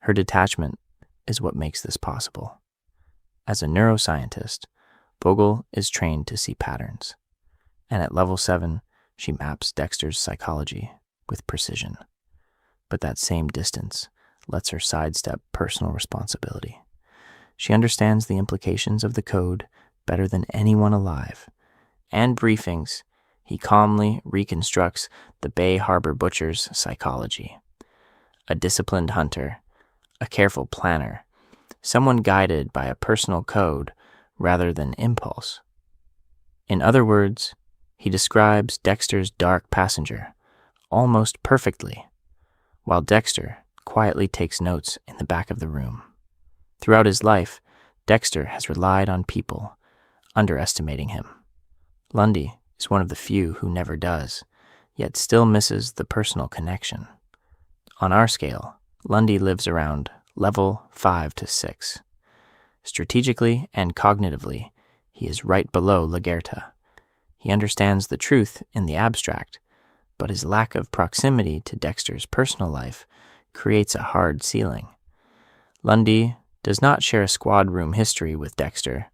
Her detachment is what makes this possible. As a neuroscientist, Vogel is trained to see patterns, and at level 7, She maps Dexter's psychology with precision. But that same distance lets her sidestep personal responsibility. She understands the implications of the code better than anyone alive. And briefings, he calmly reconstructs the Bay Harbor butcher's psychology. A disciplined hunter, a careful planner, someone guided by a personal code rather than impulse. In other words, he describes Dexter's dark passenger almost perfectly, while Dexter quietly takes notes in the back of the room. Throughout his life, Dexter has relied on people, underestimating him. Lundy is one of the few who never does, yet still misses the personal connection. On our scale, Lundy lives around level 5 to 6. Strategically and cognitively, he is right below Lagerta. He understands the truth in the abstract, but his lack of proximity to Dexter's personal life creates a hard ceiling. Lundy does not share a squad room history with Dexter,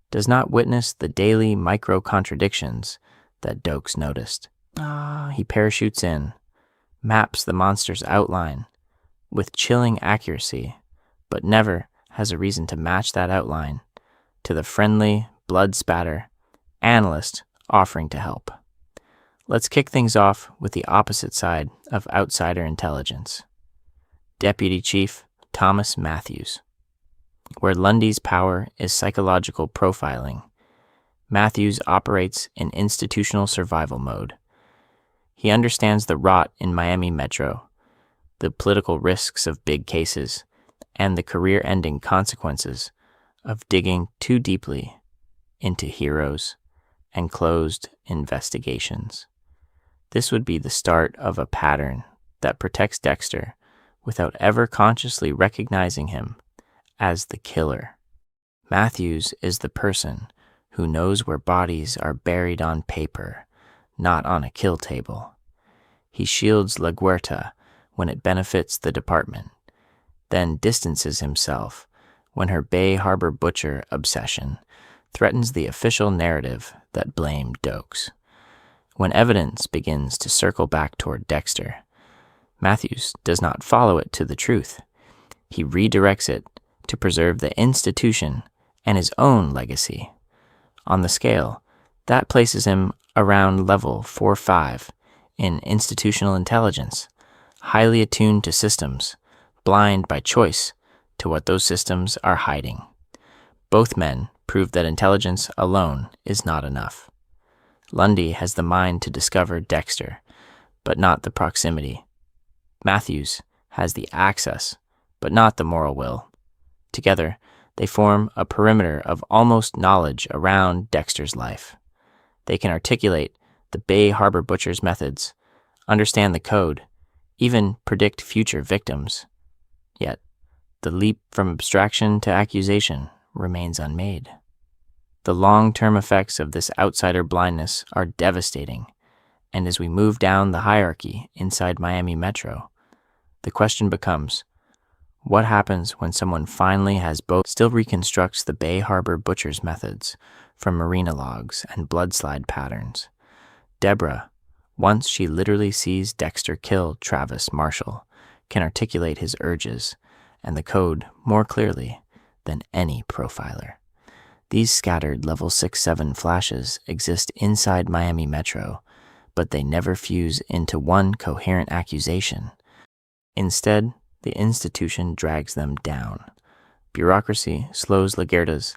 does not witness the daily micro-contradictions that Dokes noticed. He parachutes in, maps the monster's outline with chilling accuracy, but never has a reason to match that outline to the friendly blood-spatter analyst offering to help. Let's kick things off with the opposite side of outsider intelligence. Deputy Chief Thomas Matthews. Where Lundy's power is psychological profiling, Matthews operates in institutional survival mode. He understands the rot in Miami Metro, the political risks of big cases, and the career-ending consequences of digging too deeply into heroes and closed investigations. This would be the start of a pattern that protects Dexter without ever consciously recognizing him as the killer. Matthews is the person who knows where bodies are buried on paper, not on a kill table. He shields La Guerta when it benefits the department, then distances himself when her Bay Harbor butcher obsession threatens the official narrative that blamed Dokes. When evidence begins to circle back toward Dexter, Matthews does not follow it to the truth. He redirects it to preserve the institution and his own legacy. On the scale, that places him around level 4-5 in institutional intelligence, highly attuned to systems, blind by choice to what those systems are hiding. Both men prove that intelligence alone is not enough. Lundy has the mind to discover Dexter, but not the proximity. Matthews has the access, but not the moral will. Together, they form a perimeter of almost knowledge around Dexter's life. They can articulate the Bay Harbor butcher's methods, understand the code, even predict future victims. Yet, the leap from abstraction to accusation remains unmade. The long-term effects of this outsider blindness are devastating, and as we move down the hierarchy inside Miami Metro, the question becomes, what happens when someone finally has both, still reconstructs the Bay Harbor butcher's methods from marina logs and blood slide patterns? Deborah, once she literally sees Dexter kill Travis Marshall, can articulate his urges and the code more clearly than any profiler. These scattered level 6-7 flashes exist inside Miami Metro, but they never fuse into one coherent accusation. Instead, the institution drags them down. Bureaucracy slows Lagerta's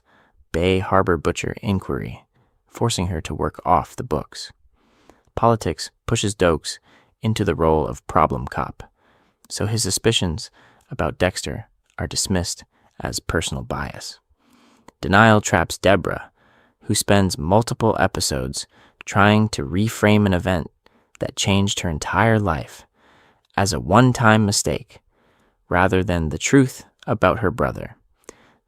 Bay Harbor butcher inquiry, forcing her to work off the books. Politics pushes Dokes into the role of problem cop, so his suspicions about Dexter are dismissed as personal bias. Denial traps Deborah, who spends multiple episodes trying to reframe an event that changed her entire life as a one-time mistake, rather than the truth about her brother.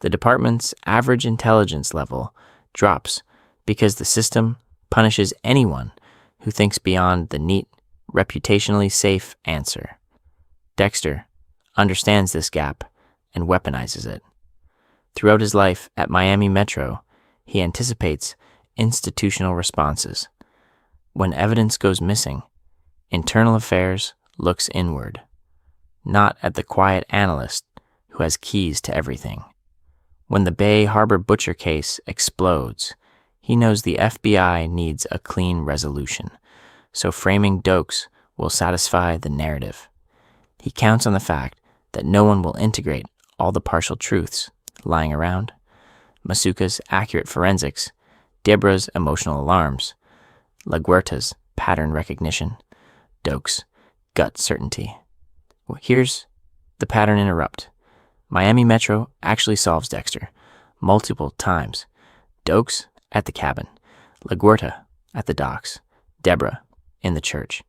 The department's average intelligence level drops because the system punishes anyone who thinks beyond the neat, reputationally safe answer. Dexter understands this gap and weaponizes it. Throughout his life at Miami Metro, he anticipates institutional responses. When evidence goes missing, internal affairs looks inward, not at the quiet analyst who has keys to everything. When the Bay Harbor butcher case explodes, he knows the FBI needs a clean resolution, so framing Dokes will satisfy the narrative. He counts on the fact that no one will integrate all the partial truths lying around. Masuka's accurate forensics, Deborah's emotional alarms, LaGuerta's pattern recognition, Dokes' gut certainty. Well, here's the pattern interrupt. Miami Metro actually solves Dexter multiple times. Dokes at the cabin, LaGuerta at the docks, Deborah in the church.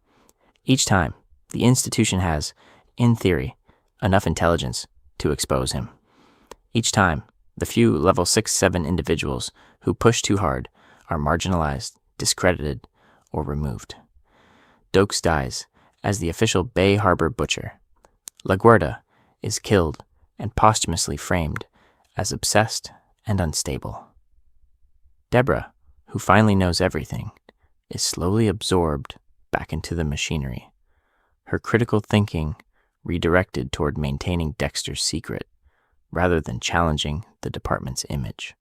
Each time, the institution has, in theory, enough intelligence to expose him. Each time, the few level 6-7 individuals who push too hard are marginalized, discredited, or removed. Dokes dies as the official Bay Harbor butcher. LaGuerta is killed and posthumously framed as obsessed and unstable. Deborah, who finally knows everything, is slowly absorbed back into the machinery, her critical thinking redirected toward maintaining Dexter's secret rather than challenging the department's image.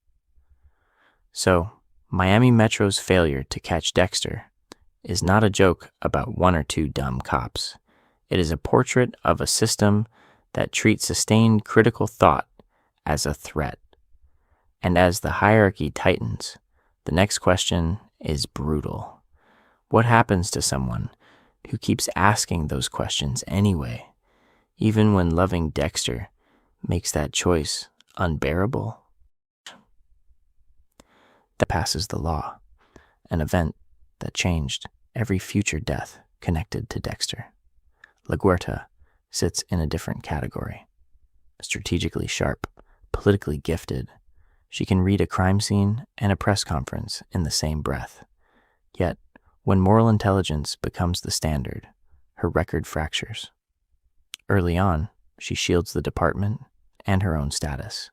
So, Miami Metro's failure to catch Dexter is not a joke about one or two dumb cops. It is a portrait of a system that treats sustained critical thought as a threat. And as the hierarchy tightens, the next question is brutal. What happens to someone who keeps asking those questions anyway, even when loving Dexter makes that choice unbearable? That passes the law, an event that changed every future death connected to Dexter. LaGuerta sits in a different category. Strategically sharp, politically gifted, she can read a crime scene and a press conference in the same breath. Yet, when moral intelligence becomes the standard, her record fractures. Early on, she shields the department and her own status,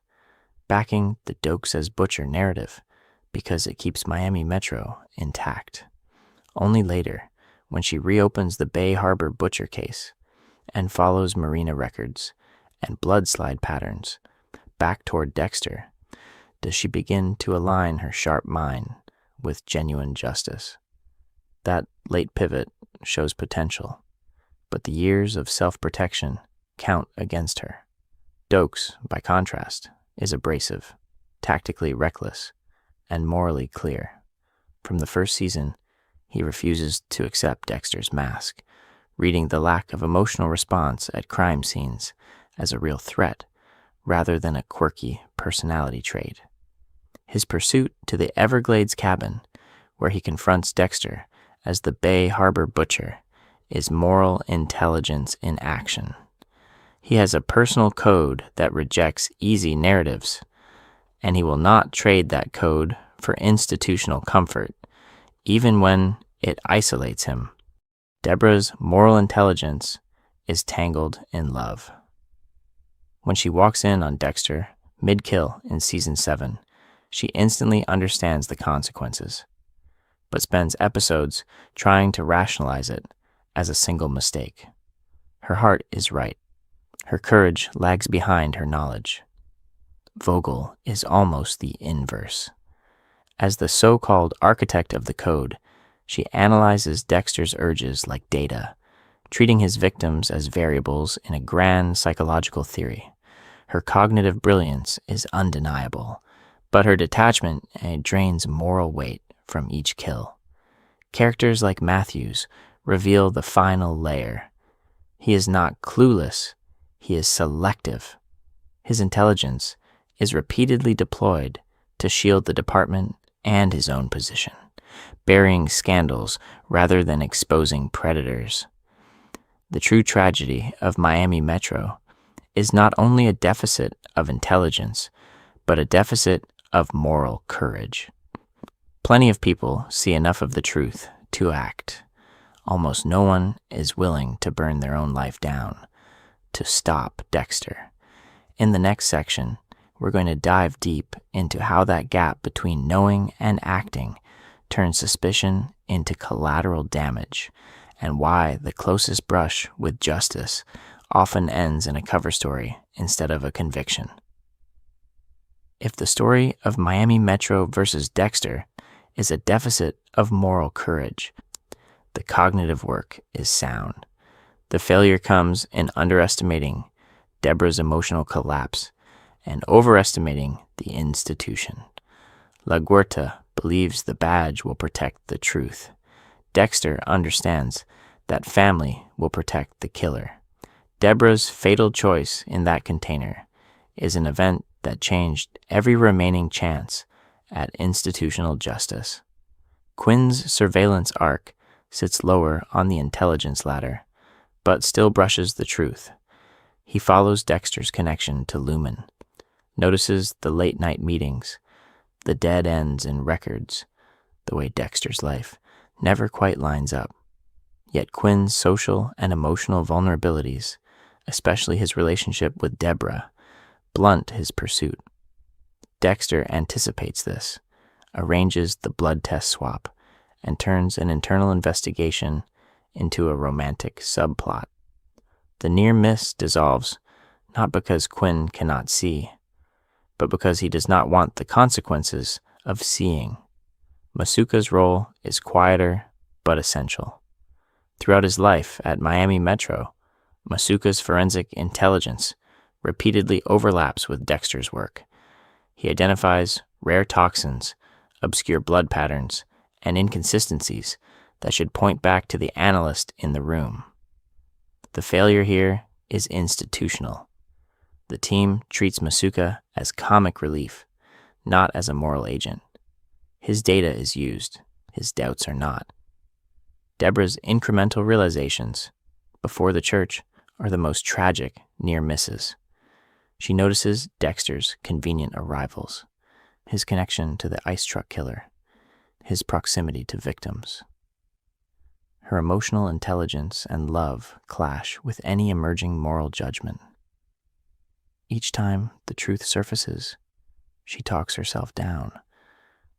backing the Dokes as butcher narrative because it keeps Miami Metro intact. Only later, when she reopens the Bay Harbor butcher case and follows marina records and blood slide patterns back toward Dexter, does she begin to align her sharp mind with genuine justice. That late pivot shows potential, but the years of self-protection count against her. Dokes, by contrast, is abrasive, tactically reckless, and morally clear. From the first season, he refuses to accept Dexter's mask, reading the lack of emotional response at crime scenes as a real threat rather than a quirky personality trait. His pursuit to the Everglades cabin, where he confronts Dexter as the Bay Harbor butcher, is moral intelligence in action. He has a personal code that rejects easy narratives, and he will not trade that code for institutional comfort, even when it isolates him. Deborah's moral intelligence is tangled in love. When she walks in on Dexter mid-kill in Season 7, she instantly understands the consequences, but spends episodes trying to rationalize it as a single mistake. Her heart is right. Her courage lags behind her knowledge. Vogel is almost the inverse. As the so-called architect of the code, she analyzes Dexter's urges like data, treating his victims as variables in a grand psychological theory. Her cognitive brilliance is undeniable, but her detachment drains moral weight from each kill. Characters like Matthews reveal the final layer. He is not clueless, he is selective. His intelligence is repeatedly deployed to shield the department and his own position, burying scandals rather than exposing predators. The true tragedy of Miami Metro is not only a deficit of intelligence, but a deficit of moral courage. Plenty of people see enough of the truth to act. Almost no one is willing to burn their own life down to stop Dexter. In the next section, we're going to dive deep into how that gap between knowing and acting turns suspicion into collateral damage, and why the closest brush with justice often ends in a cover story instead of a conviction. If the story of Miami Metro versus Dexter is a deficit of moral courage, the cognitive work is sound. The failure comes in underestimating Deborah's emotional collapse and overestimating the institution. LaGuerta believes the badge will protect the truth. Dexter understands that family will protect the killer. Deborah's fatal choice in that container is an event that changed every remaining chance at institutional justice. Quinn's surveillance arc sits lower on the intelligence ladder, but still brushes the truth. He follows Dexter's connection to Lumen, notices the late-night meetings, the dead ends in records, the way Dexter's life never quite lines up. Yet Quinn's social and emotional vulnerabilities, especially his relationship with Deborah, blunt his pursuit. Dexter anticipates this, arranges the blood test swap, and turns an internal investigation into a romantic subplot. The near miss dissolves not because Quinn cannot see, but because he does not want the consequences of seeing. Masuka's role is quieter but essential. Throughout his life at Miami Metro, Masuka's forensic intelligence repeatedly overlaps with Dexter's work. He identifies rare toxins, obscure blood patterns, and inconsistencies that should point back to the analyst in the room. The failure here is institutional. The team treats Masuka as comic relief, not as a moral agent. His data is used, his doubts are not. Deborah's incremental realizations before the church are the most tragic near misses. She notices Dexter's convenient arrivals, his connection to the ice truck killer, his proximity to victims. Her emotional intelligence and love clash with any emerging moral judgment. Each time the truth surfaces, she talks herself down,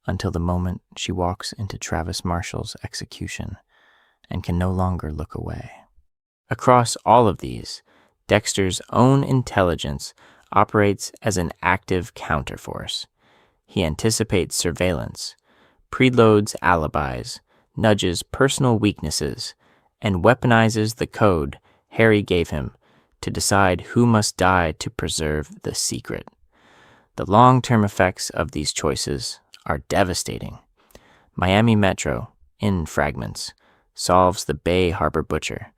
until the moment she walks into Travis Marshall's execution and can no longer look away. Across all of these, Dexter's own intelligence operates as an active counterforce. He anticipates surveillance, preloads alibis, nudges personal weaknesses, and weaponizes the code Harry gave him to decide who must die to preserve the secret. The long-term effects of these choices are devastating. Miami Metro, in fragments, solves the Bay Harbor butcher,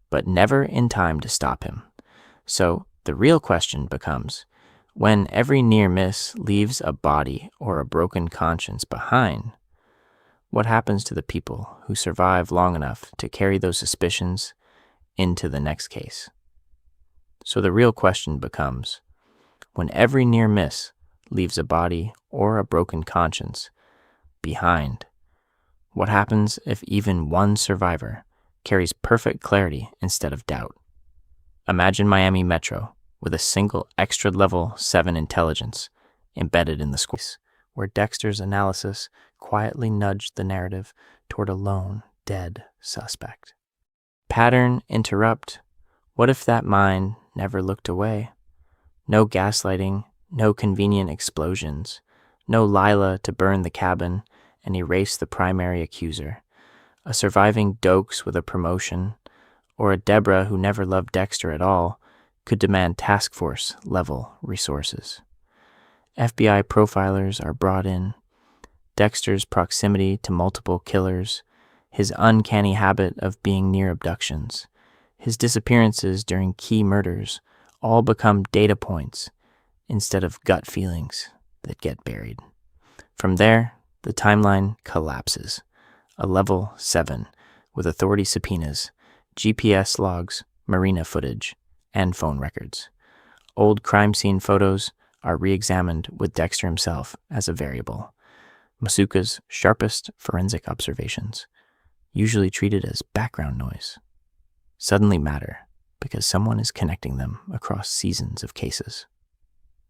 but never in time to stop him. So the real question becomes, when every near miss leaves a body or a broken conscience behind, what happens to the people who survive long enough to carry those suspicions into the next case? So the real question becomes, when every near miss leaves a body or a broken conscience behind, what happens if even one survivor carries perfect clarity instead of doubt? Imagine Miami Metro with a single extra level 7 intelligence embedded in the squeeze, where Dexter's analysis quietly nudged the narrative toward a lone, dead suspect. Pattern interrupt. What if that mind never looked away? No gaslighting, no convenient explosions, no Lila to burn the cabin and erase the primary accuser, a surviving Dokes with a promotion, or a Deborah who never loved Dexter at all could demand task force level resources. FBI profilers are brought in. Dexter's proximity to multiple killers, his uncanny habit of being near abductions, his disappearances during key murders all become data points instead of gut feelings that get buried. From there, the timeline collapses. A level 7 with authority subpoenas, GPS logs, marina footage, and phone records. Old crime scene photos are re-examined with Dexter himself as a variable. Masuka's sharpest forensic observations, usually treated as background noise, suddenly matter because someone is connecting them across seasons of cases.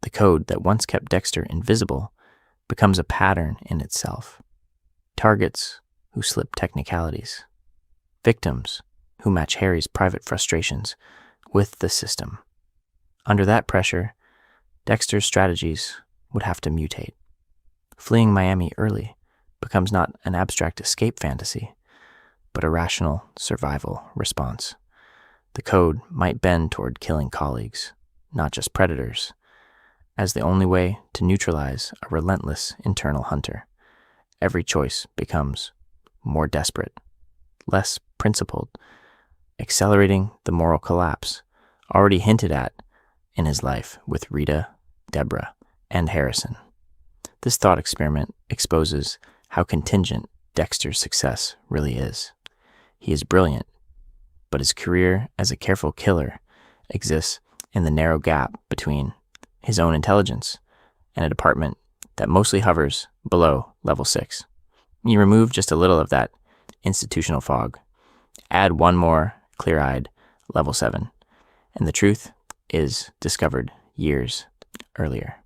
The code that once kept Dexter invisible becomes a pattern in itself. targets who slip technicalities, victims who match Harry's private frustrations with the system. Under that pressure, Dexter's strategies would have to mutate. Fleeing Miami early becomes not an abstract escape fantasy, but a rational survival response. The code might bend toward killing colleagues, not just predators, as the only way to neutralize a relentless internal hunter. Every choice becomes more desperate, less principled, accelerating the moral collapse already hinted at in his life with Rita, Deborah, and Harrison. This thought experiment exposes how contingent Dexter's success really is. He is brilliant, but his career as a careful killer exists in the narrow gap between his own intelligence and a department that mostly hovers below level 6. You remove just a little of that institutional fog, add one more clear-eyed level 7, and the truth is discovered years earlier.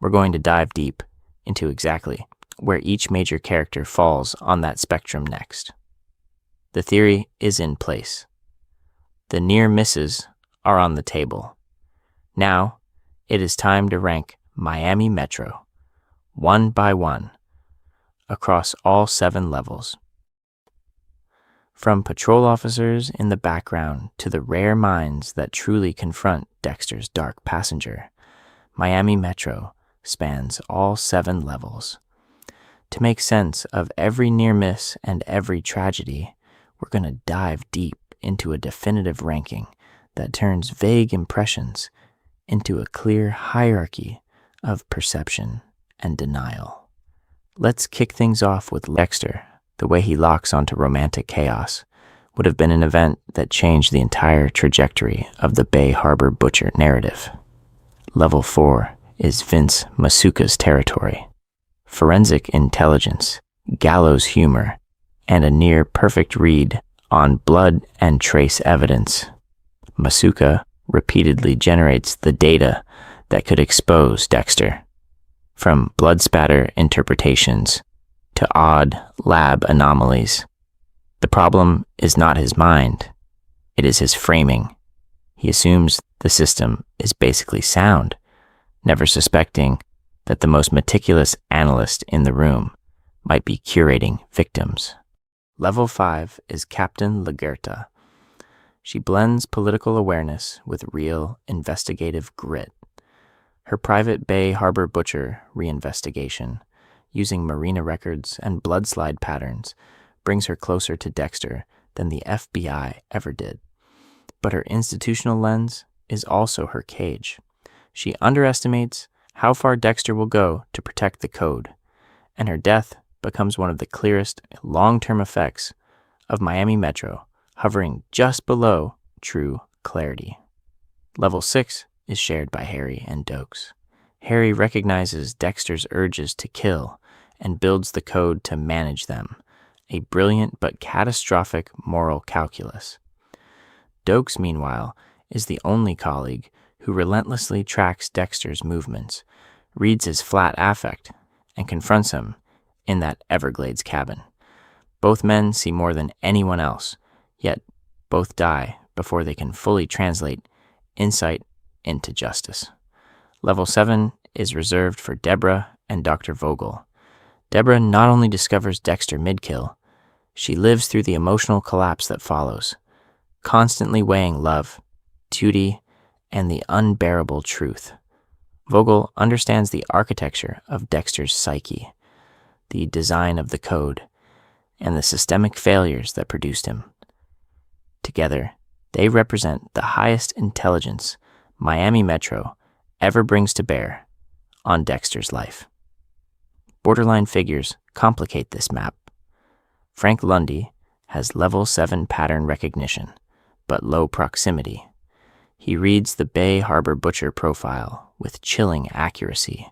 We're going to dive deep into exactly where each major character falls on that spectrum next. The theory is in place. The near misses are on the table. Now, it is time to rank Miami Metro, one by one, across all 7 levels. From patrol officers in the background to the rare minds that truly confront Dexter's dark passenger, Miami Metro spans all 7 levels. To make sense of every near miss and every tragedy, we're going to dive deep into a definitive ranking that turns vague impressions into a clear hierarchy of perception and denial. Let's kick things off with Dexter. The way he locks onto romantic chaos would have been an event that changed the entire trajectory of the Bay Harbor Butcher narrative. Level 4 is Vince Masuka's territory. Forensic intelligence, gallows humor, and a near-perfect read on blood and trace evidence. Masuka repeatedly generates the data that could expose Dexter, from blood-spatter interpretations to odd lab anomalies. The problem is not his mind, it is his framing. He assumes the system is basically sound, never suspecting that the most meticulous analyst in the room might be curating victims. Level 5 is Captain Lagerta. She blends political awareness with real investigative grit. Her private Bay Harbor Butcher reinvestigation, using marina records and bloodslide patterns, brings her closer to Dexter than the FBI ever did. But her institutional lens is also her cage. She underestimates how far Dexter will go to protect the code, and her death becomes one of the clearest long-term effects of Miami Metro, hovering just below true clarity. Level 6 is shared by Harry and Dokes. Harry recognizes Dexter's urges to kill and builds the code to manage them, a brilliant but catastrophic moral calculus. Dokes, meanwhile, is the only colleague who relentlessly tracks Dexter's movements, reads his flat affect, and confronts him in that Everglades cabin. Both men see more than anyone else, yet both die before they can fully translate insight into justice. Level 7 is reserved for Deborah and Dr. Vogel. Deborah not only discovers Dexter mid-kill, she lives through the emotional collapse that follows, constantly weighing love, duty, and the unbearable truth. Vogel understands the architecture of Dexter's psyche, the design of the code, and the systemic failures that produced him. Together, they represent the highest intelligence Miami Metro ever brings to bear on Dexter's life. Borderline figures complicate this map. Frank Lundy has level 7 pattern recognition, but low proximity. He reads the Bay Harbor Butcher profile with chilling accuracy,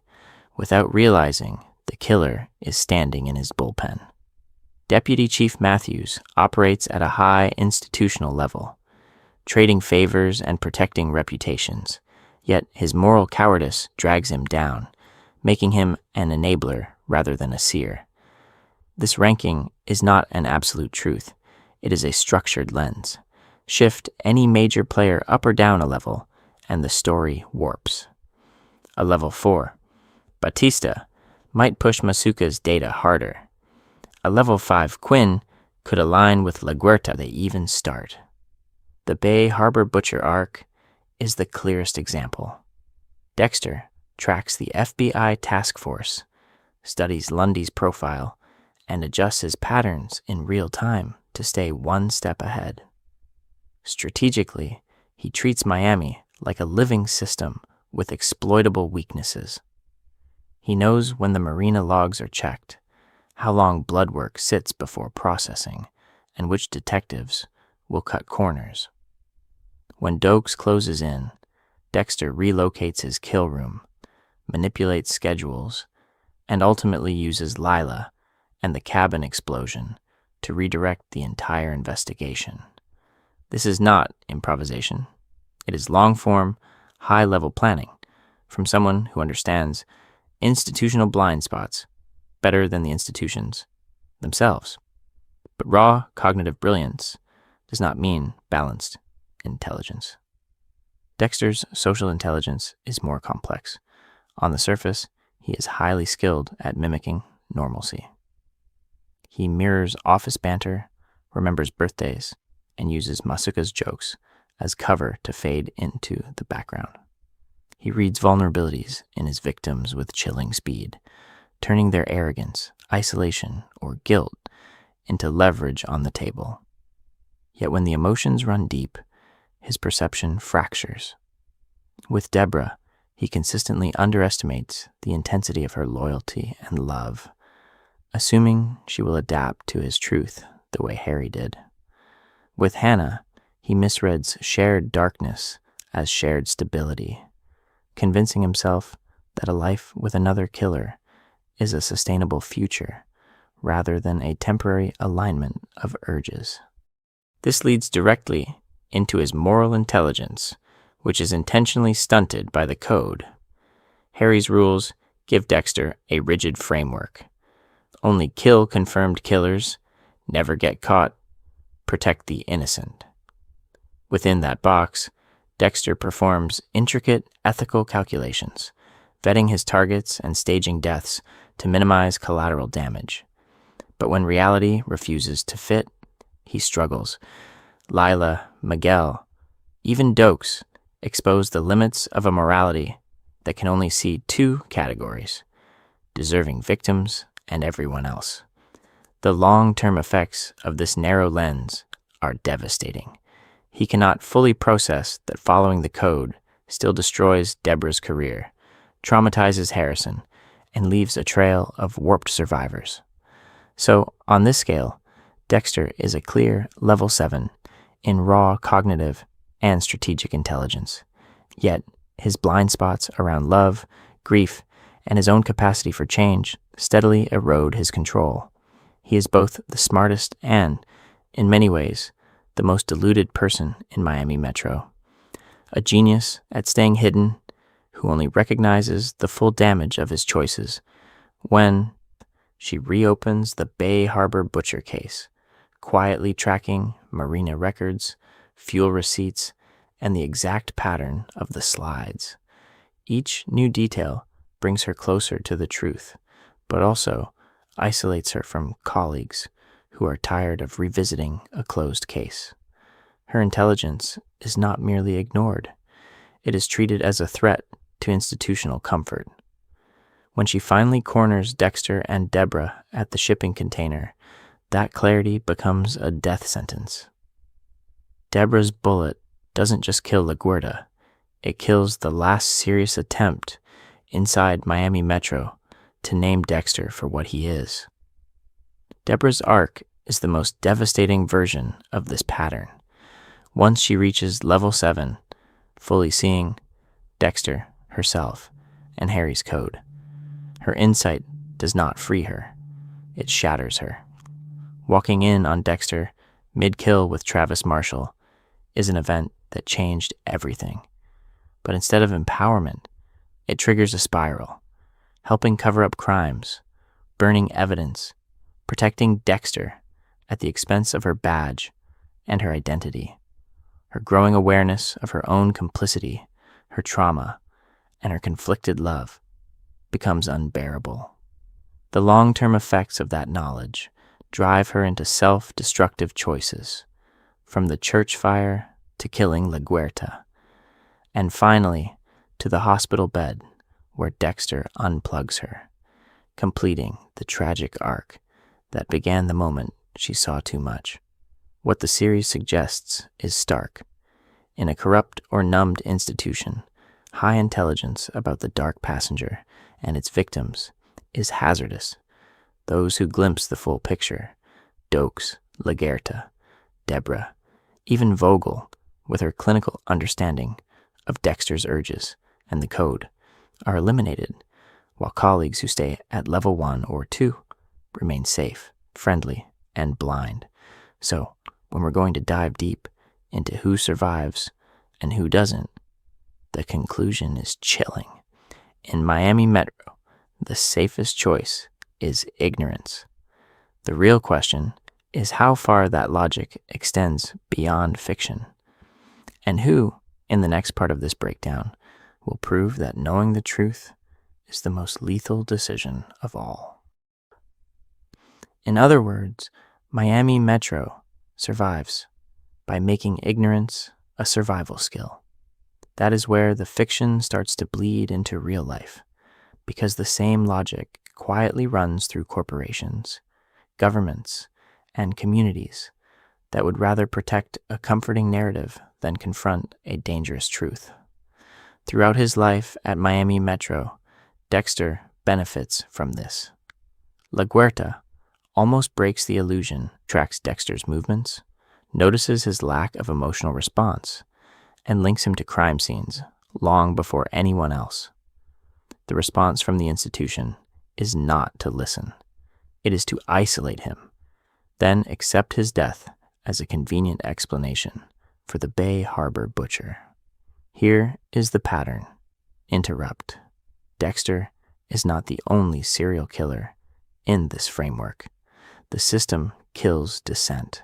without realizing the killer is standing in his bullpen. Deputy Chief Matthews operates at a high institutional level, trading favors and protecting reputations, yet his moral cowardice drags him down, making him an enabler rather than a seer. This ranking is not an absolute truth. It is a structured lens. Shift any major player up or down a level, and the story warps. A level 4. Batista might push Masuka's data harder. A level 5 Quinn could align with LaGuerta they even start. The Bay Harbor Butcher arc is the clearest example. Dexter tracks the FBI task force, studies Lundy's profile, and adjusts his patterns in real time to stay one step ahead. Strategically, he treats Miami like a living system with exploitable weaknesses. He knows when the marina logs are checked, how long blood work sits before processing, and which detectives will cut corners. When Dokes closes in, Dexter relocates his kill room, manipulates schedules, and ultimately uses Lila and the cabin explosion to redirect the entire investigation. This is not improvisation. It is long-form, high-level planning from someone who understands institutional blind spots better than the institutions themselves. But raw cognitive brilliance does not mean balanced intelligence. Dexter's social intelligence is more complex. On the surface, he is highly skilled at mimicking normalcy. He mirrors office banter, remembers birthdays, and uses Masuka's jokes as cover to fade into the background. He reads vulnerabilities in his victims with chilling speed, turning their arrogance, isolation, or guilt into leverage on the table. Yet when the emotions run deep, his perception fractures. With Deborah, he consistently underestimates the intensity of her loyalty and love, assuming she will adapt to his truth the way Harry did. With Hannah, he misreads shared darkness as shared stability, convincing himself that a life with another killer is a sustainable future rather than a temporary alignment of urges. This leads directly into his moral intelligence, which is intentionally stunted by the code. Harry's rules give Dexter a rigid framework. Only kill confirmed killers, never get caught, protect the innocent. Within that box, Dexter performs intricate ethical calculations, vetting his targets and staging deaths to minimize collateral damage. But when reality refuses to fit, he struggles. Lila, Miguel, even Dokes expose the limits of a morality that can only see two categories: deserving victims and everyone else. The long-term effects of this narrow lens are devastating. He cannot fully process that following the code still destroys Deborah's career, traumatizes Harrison, and leaves a trail of warped survivors. So, on this scale, Dexter is a clear level 7 in raw cognitive and strategic intelligence. Yet, his blind spots around love, grief, and his own capacity for change steadily erode his control. He is both the smartest and, in many ways, the most deluded person in Miami Metro. A genius at staying hidden who only recognizes the full damage of his choices when she reopens the Bay Harbor Butcher case, quietly tracking marina records, fuel receipts, and the exact pattern of the slides. Each new detail brings her closer to the truth, but also isolates her from colleagues who are tired of revisiting a closed case. Her intelligence is not merely ignored. It is treated as a threat to institutional comfort. When she finally corners Dexter and Deborah at the shipping container, that clarity becomes a death sentence. Deborah's bullet doesn't just kill LaGuerta, it kills the last serious attempt inside Miami Metro to name Dexter for what he is. Deborah's arc is the most devastating version of this pattern. Once she reaches level 7, fully seeing Dexter, herself, and Harry's code, her insight does not free her. It shatters her. Walking in on Dexter mid-kill with Travis Marshall is an event that changed everything. But instead of empowerment, it triggers a spiral, helping cover up crimes, burning evidence, protecting Dexter at the expense of her badge and her identity. Her growing awareness of her own complicity, her trauma, and her conflicted love becomes unbearable. The long-term effects of that knowledge drive her into self-destructive choices, from the church fire to killing La Guerta, and finally to the hospital bed where Dexter unplugs her, completing the tragic arc that began the moment she saw too much. What the series suggests is stark. In a corrupt or numbed institution, high intelligence about the dark passenger and its victims is hazardous. Those who glimpse the full picture, Dokes, Lagerta, Deborah, even Vogel, with her clinical understanding of Dexter's urges and the code, are eliminated, while colleagues who stay at level 1 or 2 remain safe, friendly, and blind. So, when we're going to dive deep into who survives and who doesn't, the conclusion is chilling. In Miami Metro, the safest choice is ignorance. The real question is how far that logic extends beyond fiction, and who, in the next part of this breakdown, will prove that knowing the truth is the most lethal decision of all. In other words, Miami Metro survives by making ignorance a survival skill. That is where the fiction starts to bleed into real life, because the same logic quietly runs through corporations, governments, and communities that would rather protect a comforting narrative than confront a dangerous truth. Throughout his life at Miami Metro, Dexter benefits from this. La Guerta almost breaks the illusion, tracks Dexter's movements, notices his lack of emotional response, and links him to crime scenes long before anyone else. The response from the institution is not to listen. It is to isolate him, then accept his death as a convenient explanation for the Bay Harbor butcher. Here is the pattern. Interrupt. Dexter is not the only serial killer in this framework. The system kills dissent.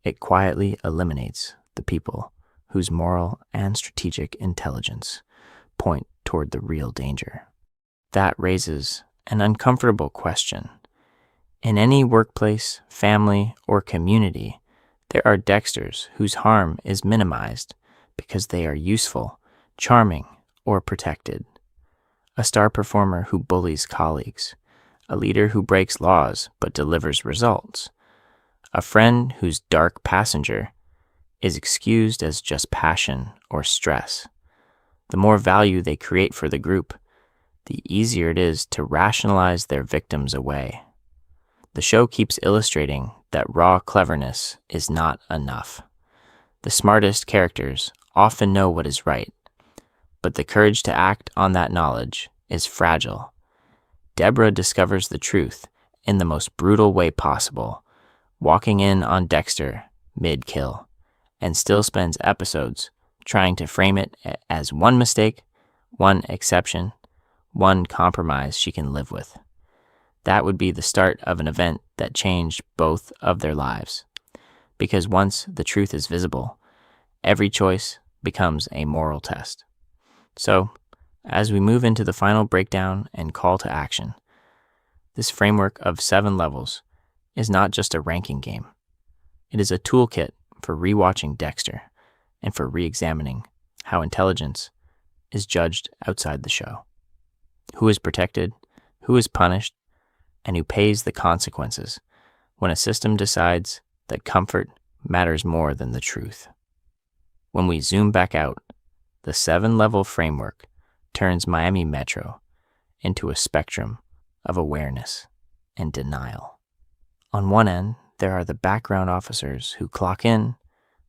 It quietly eliminates the people whose moral and strategic intelligence point toward the real danger. That raises an uncomfortable question. In any workplace, family, or community, there are Dexters whose harm is minimized because they are useful, charming, or protected. A star performer who bullies colleagues, a leader who breaks laws but delivers results, a friend whose dark passenger is excused as just passion or stress. The more value they create for the group, the easier it is to rationalize their victims away. The show keeps illustrating that raw cleverness is not enough. The smartest characters often know what is right, but the courage to act on that knowledge is fragile. Deborah discovers the truth in the most brutal way possible, walking in on Dexter mid-kill, and still spends episodes trying to frame it as one mistake, one exception, one compromise she can live with. That would be the start of an event that changed both of their lives. Because once the truth is visible, every choice becomes a moral test. So, as we move into the final breakdown and call to action, this framework of 7 levels is not just a ranking game. It is a toolkit for rewatching Dexter and for re-examining how intelligence is judged outside the show. Who is protected, who is punished, and who pays the consequences when a system decides that comfort matters more than the truth. When we zoom back out, the 7-level framework turns Miami Metro into a spectrum of awareness and denial. On one end, there are the background officers who clock in,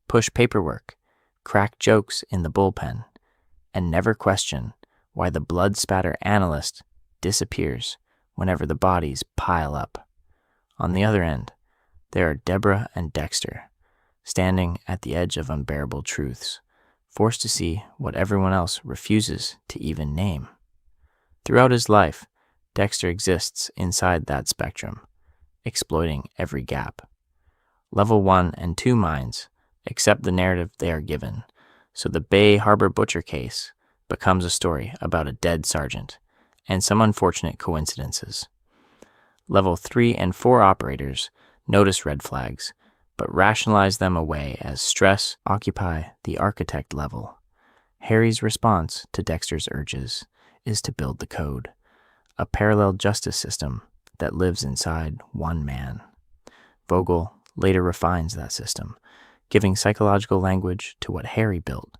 push paperwork, crack jokes in the bullpen, and never question why the blood-spatter analyst disappears whenever the bodies pile up. On the other end, there are Deborah and Dexter, standing at the edge of unbearable truths, forced to see what everyone else refuses to even name. Throughout his life, Dexter exists inside that spectrum, exploiting every gap. Level 1 and 2 minds accept the narrative they are given, so the Bay Harbor Butcher case becomes a story about a dead sergeant and some unfortunate coincidences. Level 3 and 4 operators notice red flags, but rationalize them away as stress occupy the architect level. Harry's response to Dexter's urges is to build the code, a parallel justice system that lives inside one man. Vogel later refines that system, giving psychological language to what Harry built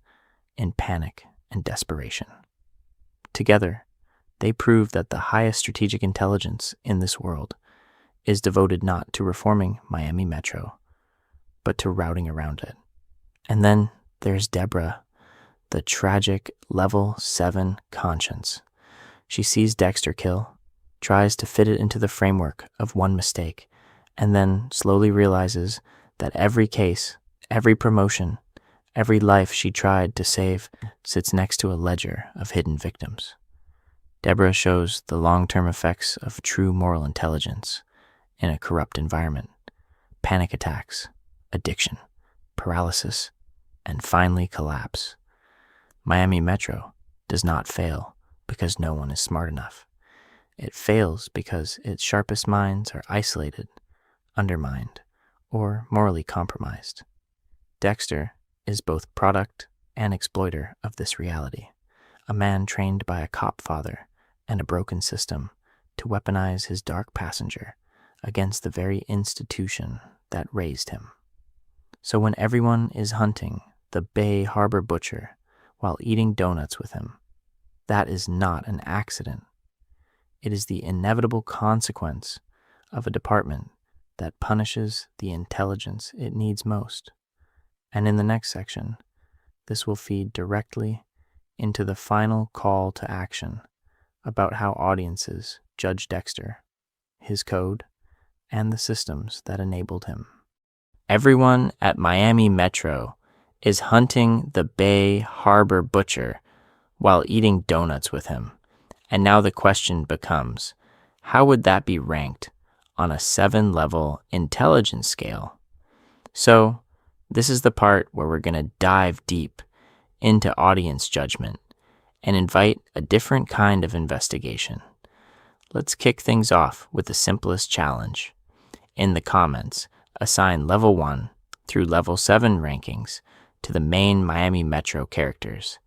in panic and desperation. Together, they prove that the highest strategic intelligence in this world is devoted not to reforming Miami Metro, but to routing around it. And then there's Deborah, the tragic Level 7 conscience. She sees Dexter kill, tries to fit it into the framework of one mistake, and then slowly realizes that every case, every promotion, every life she tried to save sits next to a ledger of hidden victims. Deborah shows the long-term effects of true moral intelligence in a corrupt environment: panic attacks, addiction, paralysis, and finally collapse. Miami Metro does not fail because no one is smart enough. It fails because its sharpest minds are isolated, undermined, or morally compromised. Dexter is both product and exploiter of this reality, a man trained by a cop father and a broken system to weaponize his dark passenger against the very institution that raised him. So when everyone is hunting the Bay Harbor Butcher while eating donuts with him, that is not an accident. It is the inevitable consequence of a department that punishes the intelligence it needs most. And in the next section, this will feed directly into the final call to action about how audiences judge Dexter, his code, and the systems that enabled him. Everyone at Miami Metro is hunting the Bay Harbor Butcher while eating donuts with him. And now the question becomes, how would that be ranked on a 7-level intelligence scale? So, this is the part where we're going to dive deep into audience judgment and invite a different kind of investigation. Let's kick things off with the simplest challenge. In the comments, assign Level 1 through Level 7 rankings to the main Miami Metro characters,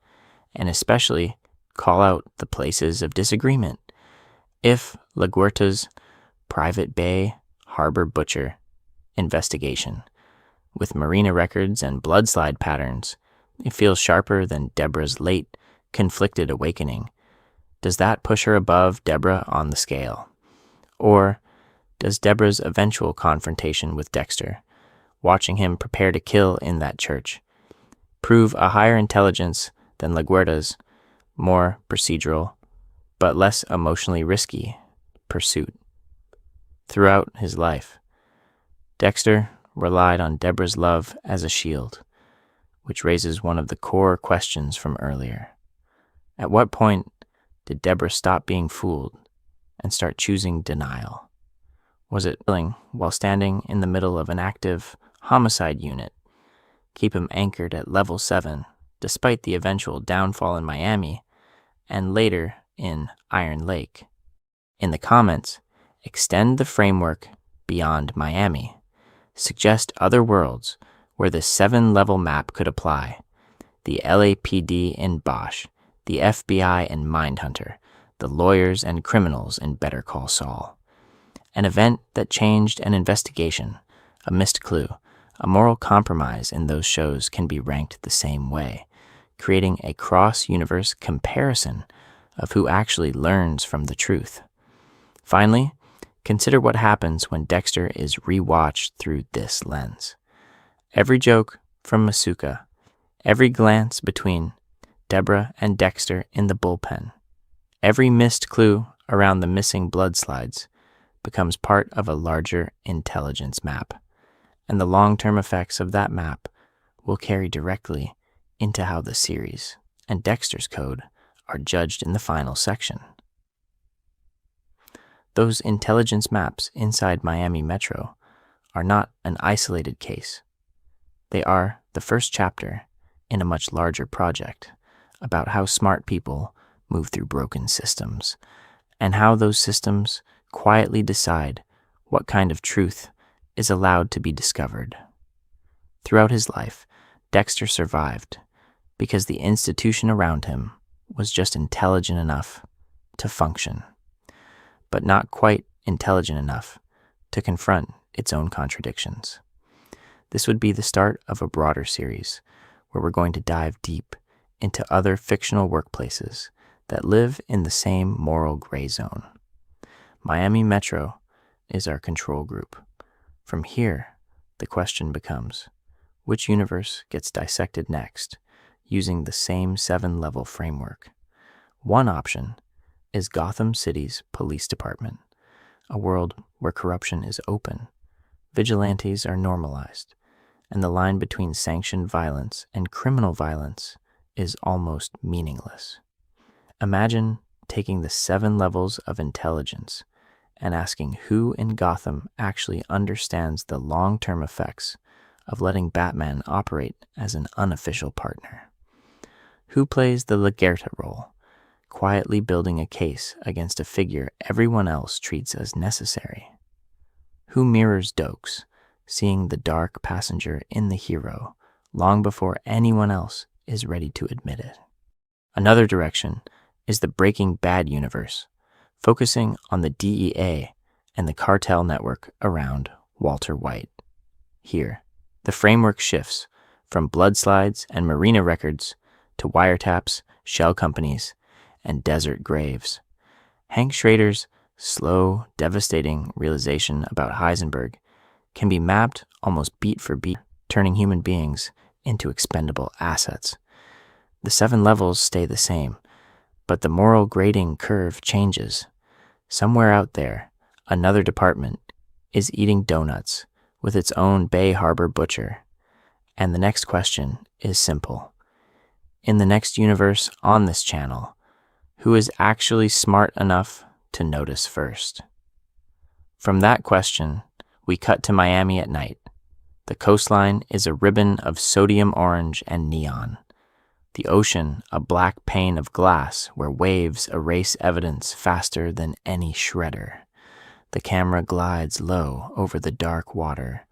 and especially call out the places of disagreement. If LaGuerta's Private Bay Harbor Butcher investigation, with marina records and blood slide patterns, it feels sharper than Deborah's late, conflicted awakening, does that push her above Deborah on the scale? Or does Deborah's eventual confrontation with Dexter, watching him prepare to kill in that church, prove a higher intelligence than LaGuerta's more procedural, but less emotionally risky pursuit? Throughout his life, Dexter relied on Deborah's love as a shield, which raises one of the core questions from earlier. At what point did Deborah stop being fooled and start choosing denial? Was it willing, while standing in the middle of an active homicide unit, keep him anchored at Level 7 despite the eventual downfall in Miami and later in Iron Lake? In the comments, extend the framework beyond Miami. Suggest other worlds where the 7-level map could apply. The LAPD in Bosch, the FBI in Mindhunter, the lawyers and criminals in Better Call Saul. An event that changed an investigation, a missed clue, a moral compromise in those shows can be ranked the same way, creating a cross-universe comparison of who actually learns from the truth. Finally, consider what happens when Dexter is rewatched through this lens. Every joke from Masuka, every glance between Deborah and Dexter in the bullpen, every missed clue around the missing blood slides becomes part of a larger intelligence map, and the long-term effects of that map will carry directly into how the series and Dexter's code are judged in the final section. those intelligence maps inside Miami Metro are not an isolated case. They are the first chapter in a much larger project about how smart people move through broken systems and how those systems quietly decide what kind of truth is allowed to be discovered. Throughout his life, Dexter survived because the institution around him was just intelligent enough to function, but not quite intelligent enough to confront its own contradictions. This would be the start of a broader series where we're going to dive deep into other fictional workplaces that live in the same moral gray zone. Miami Metro is our control group. From here, the question becomes, which universe gets dissected next using the same 7-level framework? One option is Gotham City's police department, a world where corruption is open, vigilantes are normalized, and the line between sanctioned violence and criminal violence is almost meaningless. Imagine taking the 7 levels of intelligence and asking who in Gotham actually understands the long-term effects of letting Batman operate as an unofficial partner. Who plays the Lagerta role, quietly building a case against a figure everyone else treats as necessary? Who mirrors Dokes, seeing the dark passenger in the hero long before anyone else is ready to admit it? Another direction is the Breaking Bad universe, focusing on the DEA and the cartel network around Walter White. Here, the framework shifts from blood slides and marina records to wiretaps, shell companies, and desert graves. Hank Schrader's slow, devastating realization about Heisenberg can be mapped almost beat for beat, turning human beings into expendable assets. The 7 levels stay the same, but the moral grading curve changes. Somewhere out there, another department is eating donuts with its own Bay Harbor butcher. And the next question is simple. In the next universe on this channel, who is actually smart enough to notice first? From that question, we cut to Miami at night. The coastline is a ribbon of sodium orange and neon. The ocean, a black pane of glass where waves erase evidence faster than any shredder. The camera glides low over the dark water,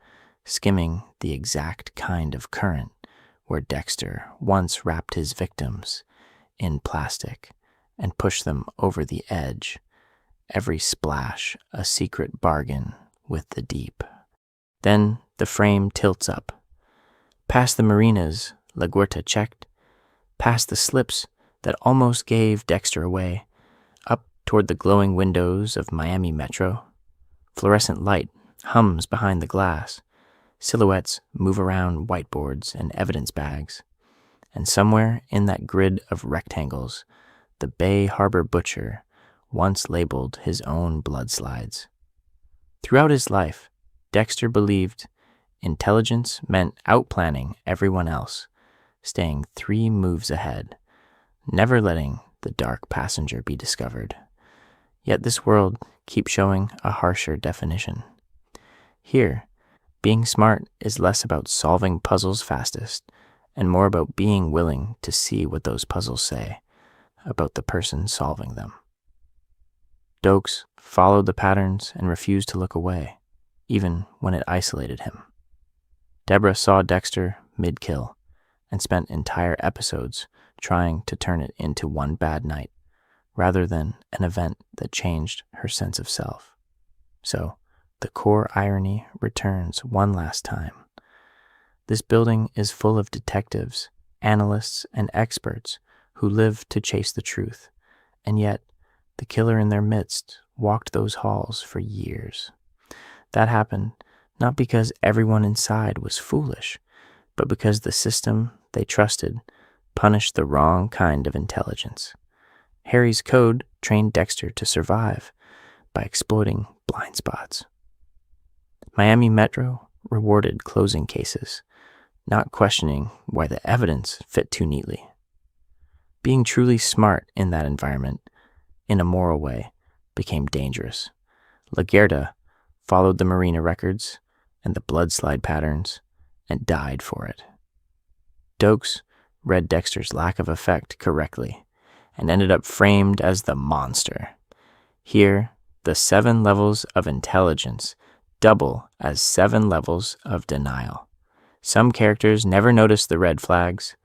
skimming the exact kind of current where Dexter once wrapped his victims in plastic and pushed them over the edge, every splash a secret bargain with the deep. Then the frame tilts up. Past the marinas LaGuerta checked, past the slips that almost gave Dexter away, up toward the glowing windows of Miami Metro. Fluorescent light hums behind the glass. Silhouettes move around whiteboards and evidence bags. And somewhere in that grid of rectangles, the Bay Harbor butcher once labeled his own blood slides. Throughout his life, Dexter believed intelligence meant outplanning everyone else, staying 3 moves ahead, never letting the dark passenger be discovered. Yet this world keeps showing a harsher definition. Here, being smart is less about solving puzzles fastest and more about being willing to see what those puzzles say about the person solving them. Dokes followed the patterns and refused to look away, even when it isolated him. Deborah saw Dexter mid-kill and spent entire episodes trying to turn it into one bad night, rather than an event that changed her sense of self. So, the core irony returns one last time. This building is full of detectives, analysts, and experts who live to chase the truth, and yet the killer in their midst walked those halls for years. That happened not because everyone inside was foolish, but because the system they trusted punished the wrong kind of intelligence. Harry's code trained Dexter to survive by exploiting blind spots. Miami Metro rewarded closing cases, not questioning why the evidence fit too neatly. Being truly smart in that environment, in a moral way, became dangerous, Lagerda followed the marina records and the blood slide patterns and died for it. Dokes read Dexter's lack of effect correctly and ended up framed as the monster. Here, the 7 levels of intelligence double as 7 levels of denial. Some characters never notice the red flags,